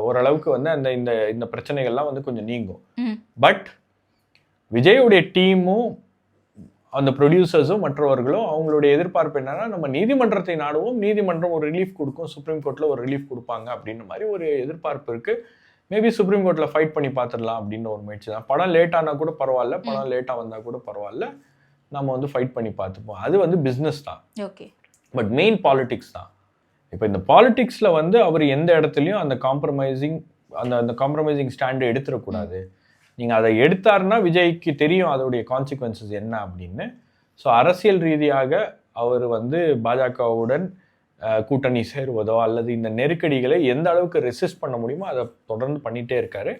ஓரளவுக்கு வந்து அந்த இந்த இந்த பிரச்சனைகள்லாம் வந்து கொஞ்சம் நீங்கும். பட் விஜயுடைய டீமும் அந்த ப்ரொடியூசர்ஸும் மற்றவர்களும் அவங்களுடைய எதிர்பார்ப்பு என்னன்னா, நம்ம நீதிமன்றத்தை நாடுவோம், நீதிமன்றம் ஒரு ரிலீஃப் கொடுக்கும், சுப்ரீம் கோர்ட்ல ஒரு ரிலீஃப் கொடுப்பாங்க அப்படின்னு மாதிரி ஒரு எதிர்பார்ப்பு இருக்கு. மேபி சுப்ரீம் கோர்ட்ல ஃபைட் பண்ணி பார்த்துடலாம் அப்படின்னு ஒரு முயற்சி தான். படம் லேட் ஆனா கூட பரவாயில்ல, படம் லேட்டா வந்தா கூட பரவாயில்ல, நம்ம வந்து ஃபைட் பண்ணி பார்த்துப்போம். அது வந்து பிஸ்னஸ் தான். ஓகே. பட் மெயின் பாலிடிக்ஸ் தான். இப்போ இந்த பாலிடிக்ஸில் வந்து அவர் எந்த இடத்துலையும் அந்த காம்ப்ரமைசிங் ஸ்டாண்டு எடுத்துடக்கூடாது. நீங்கள் அதை எடுத்தாருன்னா விஜய்க்கு தெரியும் அதோடைய கான்சிக்வன்சஸ் என்ன அப்படின்னு. ஸோ அரசியல் ரீதியாக அவர் வந்து பாஜகவுடன் கூட்டணி சேருவதோ அல்லது இந்த நெருக்கடிகளை எந்த அளவுக்கு ரெசிஸ்ட் பண்ண முடியுமோ அதை தொடர்ந்து பண்ணிகிட்டே இருக்காரு.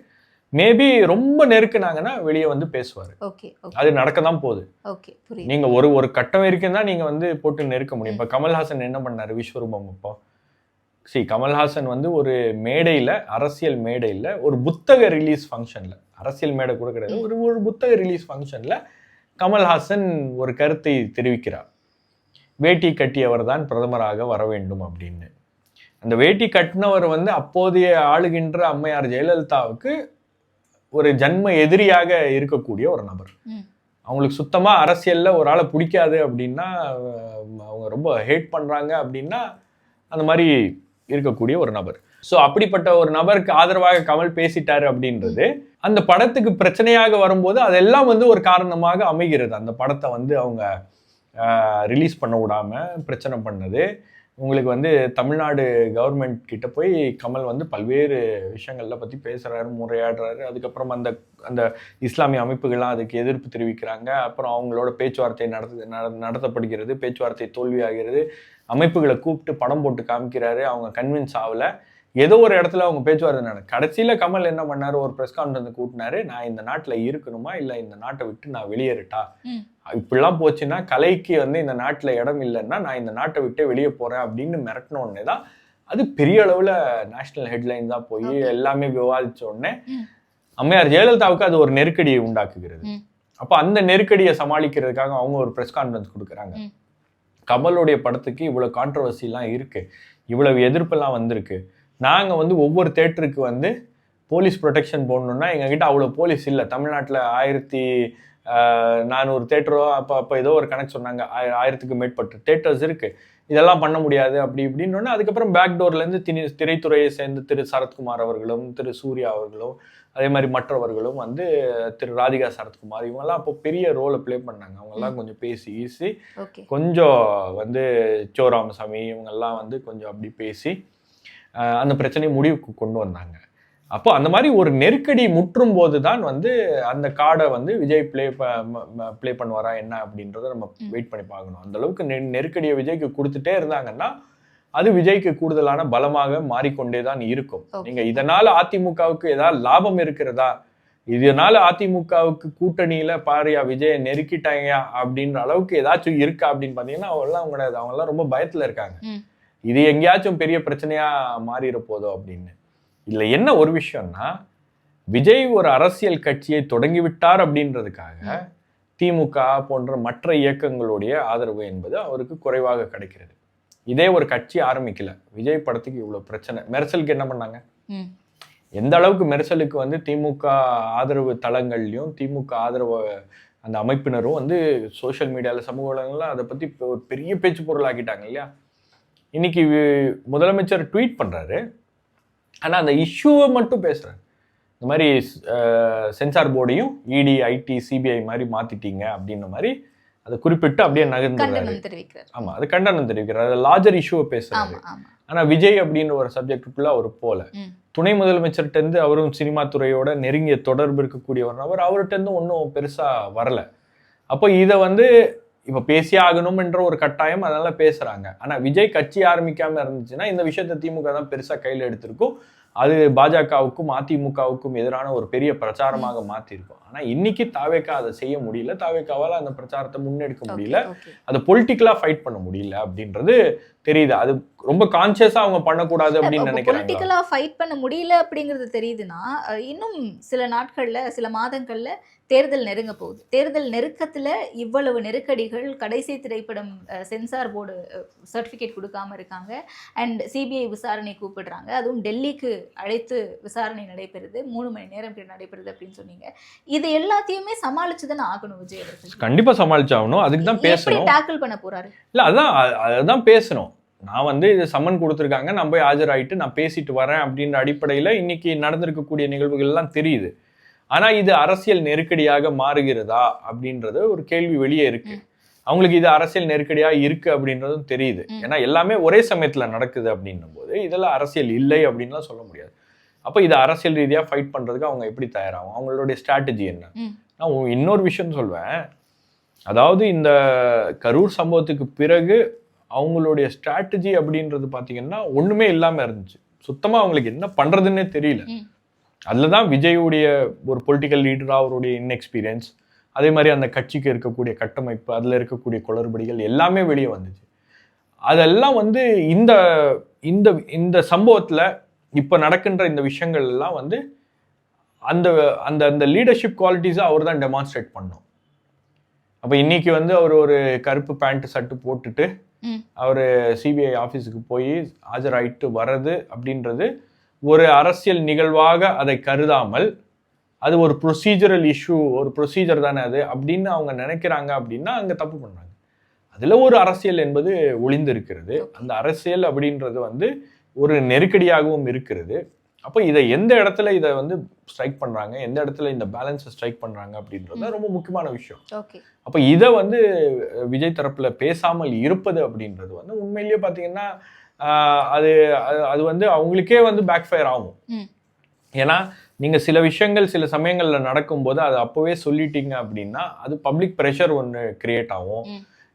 மேபி ரொம்ப நெருக்குனாங்கன்னா வெளியே வந்து பேசுவார். அது நடக்க தான் போகுது. நீங்க ஒரு கட்டம் வரைக்கும் தான் நீங்க வந்து போட்டு நெருக்க முடியும். இப்ப கமல்ஹாசன் என்ன பண்ணாரு விஸ்வரூபம்? அப்போ கமல்ஹாசன் வந்து ஒரு மேடையில, அரசியல் மேடையில, ஒரு புத்தக ரிலீஸ் ஃபங்க்ஷன்ல, அரசியல் மேடை கூட கிடையாது, ஒரு புத்தக ரிலீஸ் ஃபங்க்ஷன்ல கமல்ஹாசன் ஒரு கருத்தை தெரிவிக்கிறார். வேட்டி கட்டியவர் தான் பிரதமராக வர வேண்டும் அப்படின்னு. அந்த வேட்டி கட்டினவர் வந்து அப்போதைய ஆளுகின்ற அம்மையார் ஜெயலலிதாவுக்கு ஒரு ஜன்ம எதிரியாக இருக்கக்கூடிய ஒரு நபர். அவங்களுக்கு சுத்தமா அரசியல்ல ஒரு ஆளை பிடிக்காது அப்படின்னா, அவங்க ரொம்ப ஹேட் பண்றாங்க அப்படின்னா அந்த மாதிரி இருக்கக்கூடிய ஒரு நபர். ஸோ அப்படிப்பட்ட ஒரு நபருக்கு ஆதரவாக கமல் பேசிட்டாரு அப்படின்றது அந்த படத்துக்கு பிரச்சனையாக வரும்போது அதெல்லாம் வந்து ஒரு காரணமாக அமைகிறது. அந்த படத்தை வந்து அவங்க ரிலீஸ் பண்ண விடாம பிரச்சனை பண்ணது. உங்களுக்கு வந்து தமிழ்நாடு கவர்மெண்ட் கிட்ட போய் கமல் வந்து பல்வேறு விஷயங்கள்ல பற்றி பேசுகிறாரு, முறையாடுறாரு. அதுக்கப்புறம் அந்த இஸ்லாமிய அமைப்புகள்லாம் அதுக்கு எதிர்ப்பு தெரிவிக்கிறாங்க. அப்புறம் அவங்களோட பேச்சுவார்த்தை நடத்தப்படுகிறது, பேச்சுவார்த்தை தோல்வியாகிறது. அமைப்புகளை கூப்பிட்டு படம் போட்டு காமிக்கிறாரு, அவங்க கன்வின்ஸ் ஆகலை. ஏதோ ஒரு இடத்துல அவங்க பேச்சுவார்த்தை கடைசியில் கமல் என்ன பண்ணாரு, ஒரு ப்ரெஸ் கான்ஃபரன்ஸ் கூட்டினாரு, நான் இந்த நாட்டில் இருக்கணுமா இல்லை இந்த நாட்டை விட்டு நான் வெளியேறட்டா, இப்படிலாம் போச்சுன்னா கலைக்கு வந்து இந்த நாட்டில் இடம் இல்லைன்னா நான் இந்த நாட்டை விட்டு வெளியே போகிறேன் அப்படின்னு மிரட்டின உடனே தான் அது பெரிய அளவில் நேஷனல் ஹெட்லைன் தான் போய் எல்லாமே விவாதித்த உடனே அம்மையார் ஜெயலலிதாவுக்கு அது ஒரு நெருக்கடியை உண்டாக்குகிறது. அப்போ அந்த நெருக்கடியை சமாளிக்கிறதுக்காக அவங்க ஒரு ப்ரெஸ் கான்ஃபரன்ஸ் கொடுக்குறாங்க. கமலுடைய படத்துக்கு இவ்வளோ கான்ட்ரவர்சிலாம் இருக்குது, இவ்வளவு எதிர்ப்பெல்லாம் வந்திருக்கு, நாங்கள் வந்து ஒவ்வொரு தேட்டருக்கு வந்து போலீஸ் ப்ரொடெக்ஷன் போடணுன்னா எங்ககிட்ட அவ்வளோ போலீஸ் இல்லை. தமிழ்நாட்டில் 1400 தேட்டரோ அப்போ ஏதோ ஒரு கணக்கு சொன்னாங்க, 1000க்கு மேற்பட்ட தேட்டர்ஸ் இருக்குது, இதெல்லாம் பண்ண முடியாது அப்படி இப்படின்னு. அதுக்கப்புறம் பேக்டோர்லேருந்து திரைத்துறையை சேர்ந்து திரு சரத்குமார் அவர்களும் திரு சூர்யா அவர்களும் அதே மாதிரி மற்றவர்களும் வந்து திரு ராதிகா சரத்குமார் இவங்கெல்லாம் அப்போ பெரிய ரோலை ப்ளே பண்ணாங்க. அவங்கெல்லாம் கொஞ்சம் பேசி கொஞ்சம் வந்து சோ ராமசாமி இவங்கெல்லாம் வந்து கொஞ்சம் அப்படி பேசி அந்த பிரச்சனையை முடிவுக்கு கொண்டு வந்தாங்க. அப்போ அந்த மாதிரி ஒரு நெருக்கடி முற்றும் போது தான் வந்து அந்த கார்டை வந்து விஜய் ப்ளே பண்ணுவாரா என்ன அப்படின்றத நம்ம வெயிட் பண்ணி பார்க்கணும். அந்த அளவுக்கு நெருக்கடியை விஜய்க்கு கொடுத்துட்டே இருந்தாங்கன்னா அது விஜய்க்கு கூடுதலான பலமாக மாறிக்கொண்டே தான் இருக்கும். நீங்க இதனால அதிமுகவுக்கு ஏதாவது லாபம் இருக்கிறதா, இதனால அதிமுகவுக்கு கூட்டணியில பாரியா விஜயை நெருக்கிட்டாங்க அப்படின்ற அளவுக்கு ஏதாச்சும் இருக்கா அப்படின்னு பாத்தீங்கன்னா அவங்கெல்லாம் ரொம்ப பயத்துல இருக்காங்க. இது எங்கேயாச்சும் பெரிய பிரச்சனையா மாறிட போதோ அப்படின்னு. இதுல என்ன ஒரு விஷயம்னா, விஜய் ஒரு அரசியல் கட்சியை தொடங்கிவிட்டார் அப்படின்றதுக்காக திமுக போன்ற மற்ற இயக்கங்களுடைய ஆதரவு என்பது அவருக்கு குறைவாக கிடைக்கிறது. இதே ஒரு கட்சி ஆரம்பிக்கல, விஜய் படத்துக்கு இவ்வளவு பிரச்சனை. மெர்சலுக்கு என்ன பண்ணாங்க? எந்த அளவுக்கு மெர்சலுக்கு வந்து திமுக ஆதரவு தளங்கள்லயும் திமுக ஆதரவு அந்த அமைப்பினரும் வந்து சோசியல் மீடியால சமூக வலைங்கள்ல அதை பத்தி ஒரு பெரிய பேச்சு பொருள் ஆக்கிட்டாங்க இல்லையா? இன்னைக்கு முதலமைச்சர் ட்வீட் பண்றாரு, ஆனா அந்த இஷ்யூவை மட்டும் பேசுறாரு. இந்த மாதிரி சென்சார் போர்டையும் இடி ஐடி சிபிஐ மாதிரி மாத்திட்டீங்க அப்படின்ற மாதிரி அதை குறிப்பிட்டு அப்படியே நகர்ந்து. ஆமா, அது கண்டனம் தெரிவிக்கிறார். அது லார்ஜர் இஷ்யூவை பேசுறாரு. ஆனா விஜய் அப்படின்ற ஒரு சப்ஜெக்டுக்குள்ள அவர் போல. துணை முதலமைச்சர்கிட்ட இருந்து அவரும் சினிமா துறையோட நெருங்கிய தொடர்பு இருக்கக்கூடியவர் அவர், அவர்கிட்ட இருந்து ஒன்றும் பெருசா வரல. அப்போ இதை வந்து இப்ப பேசியே ஆகணும் என்ற ஒரு கட்டாயம், அதனால பேசுறாங்க. ஆனா விஜய் கட்சி ஆரம்பிக்காம இருந்துச்சுன்னா இந்த விஷயத்த திமுக தான் பெருசா கையில எடுத்திருக்கும். அது பாஜகவுக்கும் அதிமுகவுக்கும் எதிரான ஒரு பெரிய பிரச்சாரமாக மாற்றிருக்கும். ஆனா இன்னைக்கு தாவேகா அதை செய்ய முடியல, தாவேகாவால் அந்த பிரச்சாரத்தை முன்னெடுக்க முடியல, அதை பொலிட்டிக்கலா ஃபைட் பண்ண முடியல அப்படின்றது தெரியுது. அது ரொம்ப கான்சியஸா அவங்க பண்ணக்கூடாது அப்படின்னு நினைக்கிறாங்க. பொலிட்டிக்கலா ஃபைட் பண்ண முடியல அப்படிங்கிறது தெரியுதுன்னா, இன்னும் சில நாட்கள்ல சில மாதங்கள்ல தேர்தல் நெருங்க போகுது. தேர்தல் நெருக்கத்துல இவ்வளவு நெருக்கடிகள், கடைசி திரைப்படம் சென்சார் போர்டு சர்டிஃபிகேட் கொடுக்காம இருக்காங்க, அண்ட் சிபிஐ விசாரணை கூப்பிடுறாங்க, அதுவும் டெல்லிக்கு அழைத்து விசாரணை நடைபெறுது, 3 மணி நேரம் நடைபெறுது அப்படின்னு சொன்னீங்க. இது எல்லாத்தையுமே சமாளிச்சுதானே ஆகணும் விஜய் அவர்கள். கண்டிப்பா சமாளிச்சாகணும். அதுக்கு தான் பேசணும். டேக்கிள் பண்ண போறாரு இல்ல, அதான் பேசணும். நான் வந்து இது சம்மன் கொடுத்துருக்காங்க, நான் போய் ஆஜராயிட்டு நான் பேசிட்டு வரேன் அப்படின்ற அடிப்படையில இன்னைக்கு நடந்திருக்கக்கூடிய நிகழ்வுகள் எல்லாம் தெரியுது. ஆனா இது அரசியல் நெருக்கடியாக மாறுகிறதா அப்படின்றது ஒரு கேள்வி வெளியே இருக்கு. அவங்களுக்கு இது அரசியல் நெருக்கடியா இருக்கு அப்படின்றதும் தெரியுது. ஏன்னா எல்லாமே ஒரே சமயத்துல நடக்குது அப்படின்னும் போது இதெல்லாம் அரசியல் இல்லை அப்படின்லாம் சொல்ல முடியாது. அப்ப இது அரசியல் ரீதியா ஃபைட் பண்றதுக்கு அவங்க எப்படி தயாராகும், அவங்களுடைய ஸ்ட்ராட்டஜி என்ன? நான் இன்னொரு விஷயம் சொல்வேன். அதாவது இந்த கரூர் சம்பவத்துக்கு பிறகு அவங்களுடைய ஸ்ட்ராட்டஜி அப்படின்றது பாத்தீங்கன்னா ஒண்ணுமே இல்லாம இருந்துச்சு. சுத்தமா அவங்களுக்கு என்ன பண்றதுன்னே தெரியல. அதுலதான் விஜயுடைய ஒரு பொலிட்டிக்கல் லீடரா அவருடைய இன்எக்ஸ்பீரியன்ஸ், அதே மாதிரி அந்த கட்சிக்கு இருக்கக்கூடிய கட்டமைப்பு, அதுல இருக்கக்கூடிய குளறுபடிகள் எல்லாமே வெளியே வந்துச்சு. அதெல்லாம் வந்து இந்த இந்த இந்த சம்பவத்துல இப்ப நடக்கின்ற இந்த விஷயங்கள் எல்லாம் வந்து அந்த அந்த அந்த லீடர்ஷிப் குவாலிட்டிஸை அவர் தான் டெமான்ஸ்ட்ரேட் பண்ணோம். அப்ப இன்னைக்கு வந்து அவர் ஒரு கருப்பு பேண்ட் சட்டு போட்டுட்டு அவர் சிபிஐ ஆஃபீஸுக்கு போய் ஆஜராயிட்டு வர்றது அப்படின்றது ஒரு அரசியல் நிகழ்வாக அதை கருதாமல் அது ஒரு ப்ரொசீஜரல் இஷ்யூ, ஒரு ப்ரொசீஜர் தானே அது அப்படின்னு அவங்க நினைக்கிறாங்க அப்படின்னா அங்கே தப்பு பண்ணுறாங்க. அதில் ஒரு அரசியல் என்பது ஒளிந்து இருக்கிறது. அந்த அரசியல் அப்படின்றது வந்து ஒரு நெருக்கடியாகவும் இருக்கிறது. அப்போ இதை எந்த இடத்துல இதை வந்து ஸ்ட்ரைக் பண்ணுறாங்க, எந்த இடத்துல இந்த பேலன்ஸை ஸ்ட்ரைக் பண்ணுறாங்க அப்படின்றது ரொம்ப முக்கியமான விஷயம். அப்போ இதை வந்து விஜய் தரப்பில் பேசாமல் இருப்பது அப்படின்றது வந்து உண்மையிலேயே பார்த்தீங்கன்னா அது அது வந்து அவங்களுக்கே வந்து பேக் ஃபயர் ஆகும். ஏன்னா நீங்க சில விஷயங்கள் சில சமயங்கள்ல நடக்கும்போது அதை அப்பவே சொல்லிட்டீங்க அப்படின்னா அது பப்ளிக் ப்ரெஷர் ஒன்று கிரியேட் ஆகும்.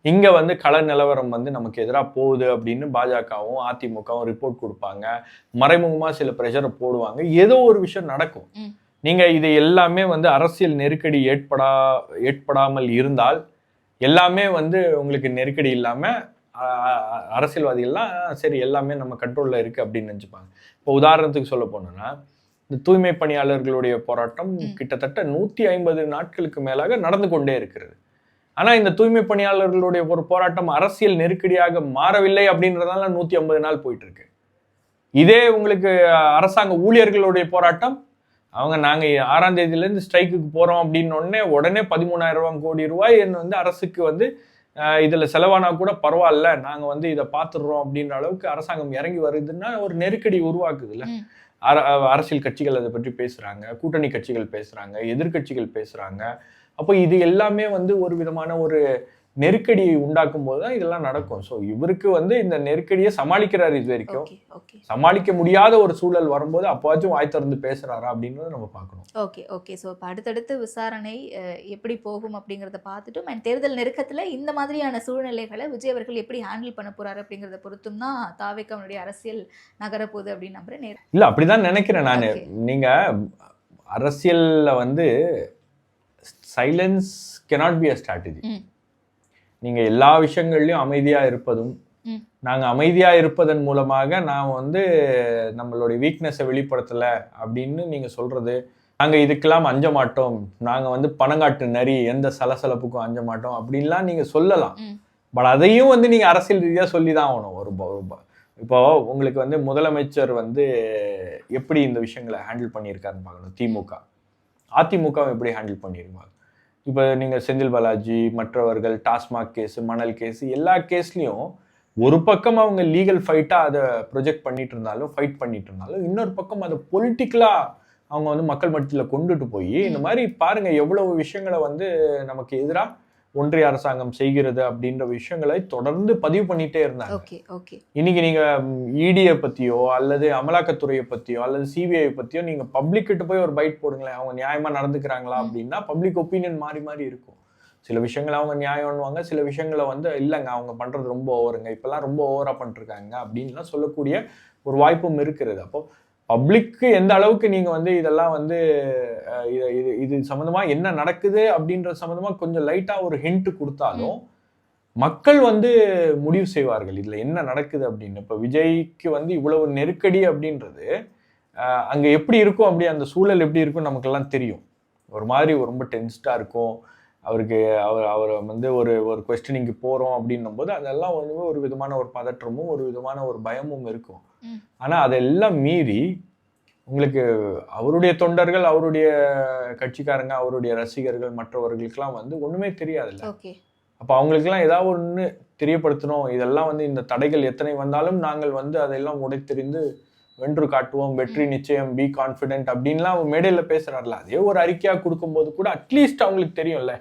இங்க வந்து கள நிலவரம் வந்து நமக்கு எதிராக போகுது அப்படின்னு பாஜகவும் அதிமுகவும் ரிப்போர்ட் கொடுப்பாங்க, மறைமுகமா சில ப்ரெஷரை போடுவாங்க, ஏதோ ஒரு விஷயம் நடக்கும். நீங்க இது எல்லாமே வந்து அரசியல் நெருக்கடி ஏற்படாமல் இருந்தால் எல்லாமே வந்து உங்களுக்கு நெருக்கடி இல்லாம அரசியல்வாதிகள்லாம் சரி எல்லாமே நம்ம கண்ட்ரோல்ல இருக்கு அப்படின்னு நினைச்சுப்பாங்க. இப்போ உதாரணத்துக்கு சொல்ல போனோம்னா இந்த தூய்மை பணியாளர்களுடைய போராட்டம் கிட்டத்தட்ட 150 நாட்களுக்கு மேலாக நடந்து கொண்டே இருக்கிறது. ஆனா இந்த தூய்மை பணியாளர்களுடைய ஒரு போராட்டம் அரசியல் நெருக்கடியாக மாறவில்லை அப்படின்றதால 150 நாள் போயிட்டு இருக்கு. இதே உங்களுக்கு அரசாங்க ஊழியர்களுடைய போராட்டம், அவங்க நாங்க 6ஆம் தேதியிலேருந்து ஸ்ட்ரைக்குக்கு போறோம் அப்படின்னு உடனே 13,000 கோடி ரூபாய் வந்து அரசுக்கு வந்து இதுல செலவானா கூட பரவாயில்ல, நாங்க வந்து இதை பார்த்துடுறோம் அப்படின்ற அளவுக்கு அரசாங்கம் இறங்கி வருதுன்னா ஒரு நெருக்கடி உருவாக்குதுல்ல. அரசியல் கட்சிகள் அதை பற்றி பேசுறாங்க, கூட்டணி கட்சிகள் பேசுறாங்க, எதிர்க்கட்சிகள் பேசுறாங்க. அப்போ இது எல்லாமே வந்து ஒரு விதமான ஒரு நெருக்கடியை உண்டாக்கும் போது தான் இதெல்லாம் நடக்கும். ஸோ இவருக்கு வந்து இந்த நெருக்கடியை சமாளிக்கிறாரு இது வரைக்கும். சமாளிக்க முடியாத ஒரு சூழல் வரும்போது அப்போவாச்சும் வாய் திறந்து பேசுறாரா அப்படின்றத நம்ம பார்க்கணும். ஓகே. ஸோ இப்போ அடுத்தடுத்து விசாரணை எப்படி போகும் அப்படிங்கிறத பார்த்துட்டும் அண்ட் தேர்தல் நெருக்கத்தில் இந்த மாதிரியான சூழ்நிலைகளை விஜய் அவர்கள் எப்படி ஹேண்டில் பண்ண போறாரு அப்படிங்கிறத பொறுத்தும் தான் தாவேக்காவுடைய அரசியல் நகரப்போகுது அப்படின்னு நம்புறேன். இல்லை அப்படிதான் நினைக்கிறேன் நான். நீங்க அரசியல்ல வந்து silence cannot be a strategy. நீங்க எல்லா விஷயங்கள்லயும் அமைதியா இருப்பதும், நாங்க அமைதியா இருப்பதன் மூலமாக நான் வந்து நம்மளுடைய வீக்னஸை வெளிப்படுத்தல அப்படின்னு நீங்க சொல்றது, நாங்க இதுக்கெல்லாம் அஞ்ச மாட்டோம், நாங்க வந்து பணங்காட்டு நரி, எந்த சலசலப்புக்கும் அஞ்ச மாட்டோம் அப்படின்லாம் நீங்க சொல்லலாம். பட் அதையும் வந்து நீங்க அரசியல் ரீதியா சொல்லிதான் ஆகணும். இப்போ உங்களுக்கு வந்து முதலமைச்சர் வந்து எப்படி இந்த விஷயங்களை ஹேண்டில் பண்ணியிருக்காருன்னு பார்க்கணும். திமுக, அதிமுக எப்படி ஹேண்டில் பண்ணியிருக்காங்க. இப்போ நீங்கள் செந்தில் பாலாஜி, மற்றவர்கள், டாஸ்மாக் கேஸு, மணல் கேஸு, எல்லா கேஸ்லேயும் ஒரு பக்கம் அவங்க லீகல் ஃபைட்டாக அதை ப்ரொஜெக்ட் பண்ணிட்டு இருந்தாலும் இன்னொரு பக்கம் அதை பொலிட்டிக்கலாக அவங்க வந்து மக்கள் மத்தியில் கொண்டுட்டு போய் இந்த மாதிரி பாருங்க எவ்வளவு விஷயங்களை வந்து நமக்கு எதிராக ஒன்றிய அரசாங்கம் செய்கிறது அப்படின்ற விஷயங்களை தொடர்ந்து பதிவு பண்ணிட்டே இருந்தாங்க. இன்னைக்கு நீங்க இடியை பத்தியோ அல்லது அமலாக்கத்துறையை பத்தியோ அல்லது சிபிஐ பத்தியோ நீங்க பப்ளிக் கிட்ட போய் ஒரு பைட் போடுங்களேன், அவங்க நியாயமா நடந்துக்கிறாங்களா அப்படின்னா பப்ளிக் ஒப்பீனியன் மாறி மாறி இருக்கும். சில விஷயங்களை அவங்க நியாயம்னுவாங்க, சில விஷயங்களை வந்து இல்லைங்க அவங்க பண்றது ரொம்ப ஓவருங்க, இப்பெல்லாம் ரொம்ப ஓவரா பண்ணிருக்காங்க அப்படின்லாம் சொல்லக்கூடிய ஒரு வாய்ப்பும் இருக்கிறது. அப்போ பப்ளிக்கு எந்த அளவுக்கு நீங்க வந்து இதெல்லாம் வந்து இது சம்பந்தமா என்ன நடக்குது அப்படின்றது சம்பந்தமா கொஞ்சம் லைட்டா ஒரு ஹிண்ட் கொடுத்தாலும் மக்கள் வந்து முடிவு செய்வார்கள் இதுல என்ன நடக்குது அப்படின்னு. இப்ப விஜய்க்கு வந்து இவ்வளவு நெருக்கடி அப்படின்றது அங்க எப்படி இருக்கும், அப்படி அந்த சூழல் எப்படி இருக்கும் நமக்கெல்லாம் தெரியும். ஒரு மாதிரி ரொம்ப டென்ஸ்டா இருக்கும். அவருக்கு அவர் வந்து ஒரு கொஸ்டினிங்க்கு போறோம் அப்படின்னும் போது அதெல்லாம் வந்து ஒரு விதமான ஒரு பதற்றமும் ஒரு விதமான ஒரு பயமும் இருக்கும். ஆனா அதெல்லாம் மீறி உங்களுக்கு அவருடைய தொண்டர்கள், அவருடைய கட்சிக்காரங்க, அவருடைய ரசிகர்கள், மற்றவர்களுக்கெல்லாம் வந்து ஒண்ணுமே தெரியாதுல்ல. அப்ப அவங்களுக்கெல்லாம் ஏதாவது ஒண்ணு தெரியப்படுத்தணும். இதெல்லாம் வந்து இந்த தடைகள் எத்தனை வந்தாலும் நாங்கள் வந்து அதெல்லாம் உடைத்தெறிந்து வென்று காட்டுவோம், வெற்றி நிச்சயம், பி கான்ஃபிடென்ட் அப்படின்லாம் மேடையில பேசுறாருல. அதே ஒரு அறிக்கையா கொடுக்கும்போது கூட அட்லீஸ்ட் அவங்களுக்கு தெரியும்ல,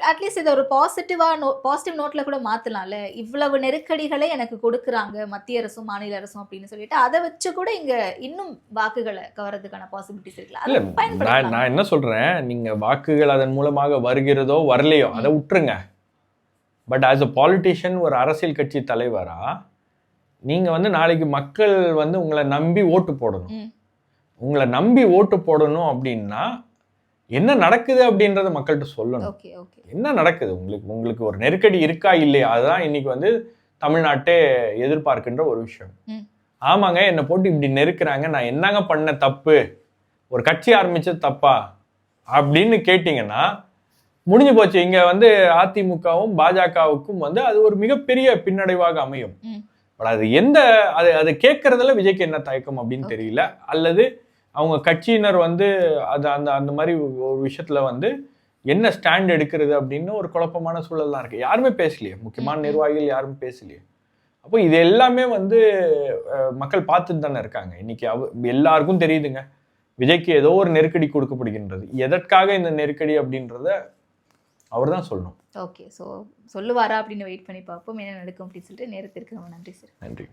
அட்லீஸ்ட் இதை ஒரு பாசிட்டிவ் நோட்ல கூட மாத்தலாம்ல. இவ்வளவு நெருக்கடிகளை எனக்கு கொடுக்குறாங்க மத்திய அரசும் மாநில அரசும் அப்படின்னு சொல்லிட்டு அதை வச்சு கூட இங்க இன்னும் வாக்குகளை கவர்றதுக்கான பாசிபிலிட்டிஸ் இருக்குல்ல. நான் என்ன சொல்றேன், நீங்க வாக்குகள் அதன் மூலமாக வருகிறதோ வரலையோ அதை விட்டுருங்க. பட் ஆஸ் அ பாலிட்டிஷியன், ஒரு அரசியல் கட்சி தலைவரா நீங்க வந்து நாளைக்கு மக்கள் வந்து உங்களை நம்பி ஓட்டு போடணும். உங்களை நம்பி ஓட்டு போடணும் அப்படின்னா என்ன நடக்குது அப்படின்றத மக்கள்கிட்ட சொல்லணும். என்ன நடக்குது, உங்களுக்கு ஒரு நெருக்கடி இருக்கா இல்லையா, அதுதான் இன்னைக்கு வந்து தமிழ்நாட்டே எதிர்பார்க்கின்ற ஒரு விஷயம். ஆமாங்க, என்னை போட்டு இப்படி நெருக்குறாங்க, நான் என்னங்க பண்ண தப்பு, ஒரு கட்சி ஆரம்பிச்சது தப்பா அப்படின்னு கேட்டீங்கன்னா முடிஞ்சு போச்சு. இங்க வந்து அதிமுகவும் பாஜகவுக்கும் வந்து அது ஒரு மிகப்பெரிய பின்னடைவாக அமையும். பட் அது அதை கேட்கறதுல விஜய்க்கு என்ன தயக்கம் அப்படின்னு தெரியல. அல்லது அவங்க கட்சியினர் வந்து அந்த மாதிரி ஒரு விஷயத்துல வந்து என்ன ஸ்டாண்ட் எடுக்கிறது அப்படின்னு ஒரு குழப்பமான சூழல் தான் இருக்கு. யாருமே பேசலையே, முக்கியமான நிர்வாகிகள் யாருமே பேசலையே. அப்போ இது எல்லாமே வந்து மக்கள் பார்த்துட்டு தானே இருக்காங்க. இன்னைக்கு எல்லாருக்கும் தெரியுதுங்க, விஜய்க்கு ஏதோ ஒரு நெருக்கடி கொடுக்கப்படுகின்றது. எதற்காக இந்த நெருக்கடி அப்படின்றத அவர் தான் சொல்லணும். ஓகே, ஸோ சொல்லுவாரா அப்படின்னு வெயிட் பண்ணி பார்ப்போம் என்ன நடக்கும் அப்படின்னு சொல்லிட்டு. நேரத்திற்கு நன்றி சார். நன்றி.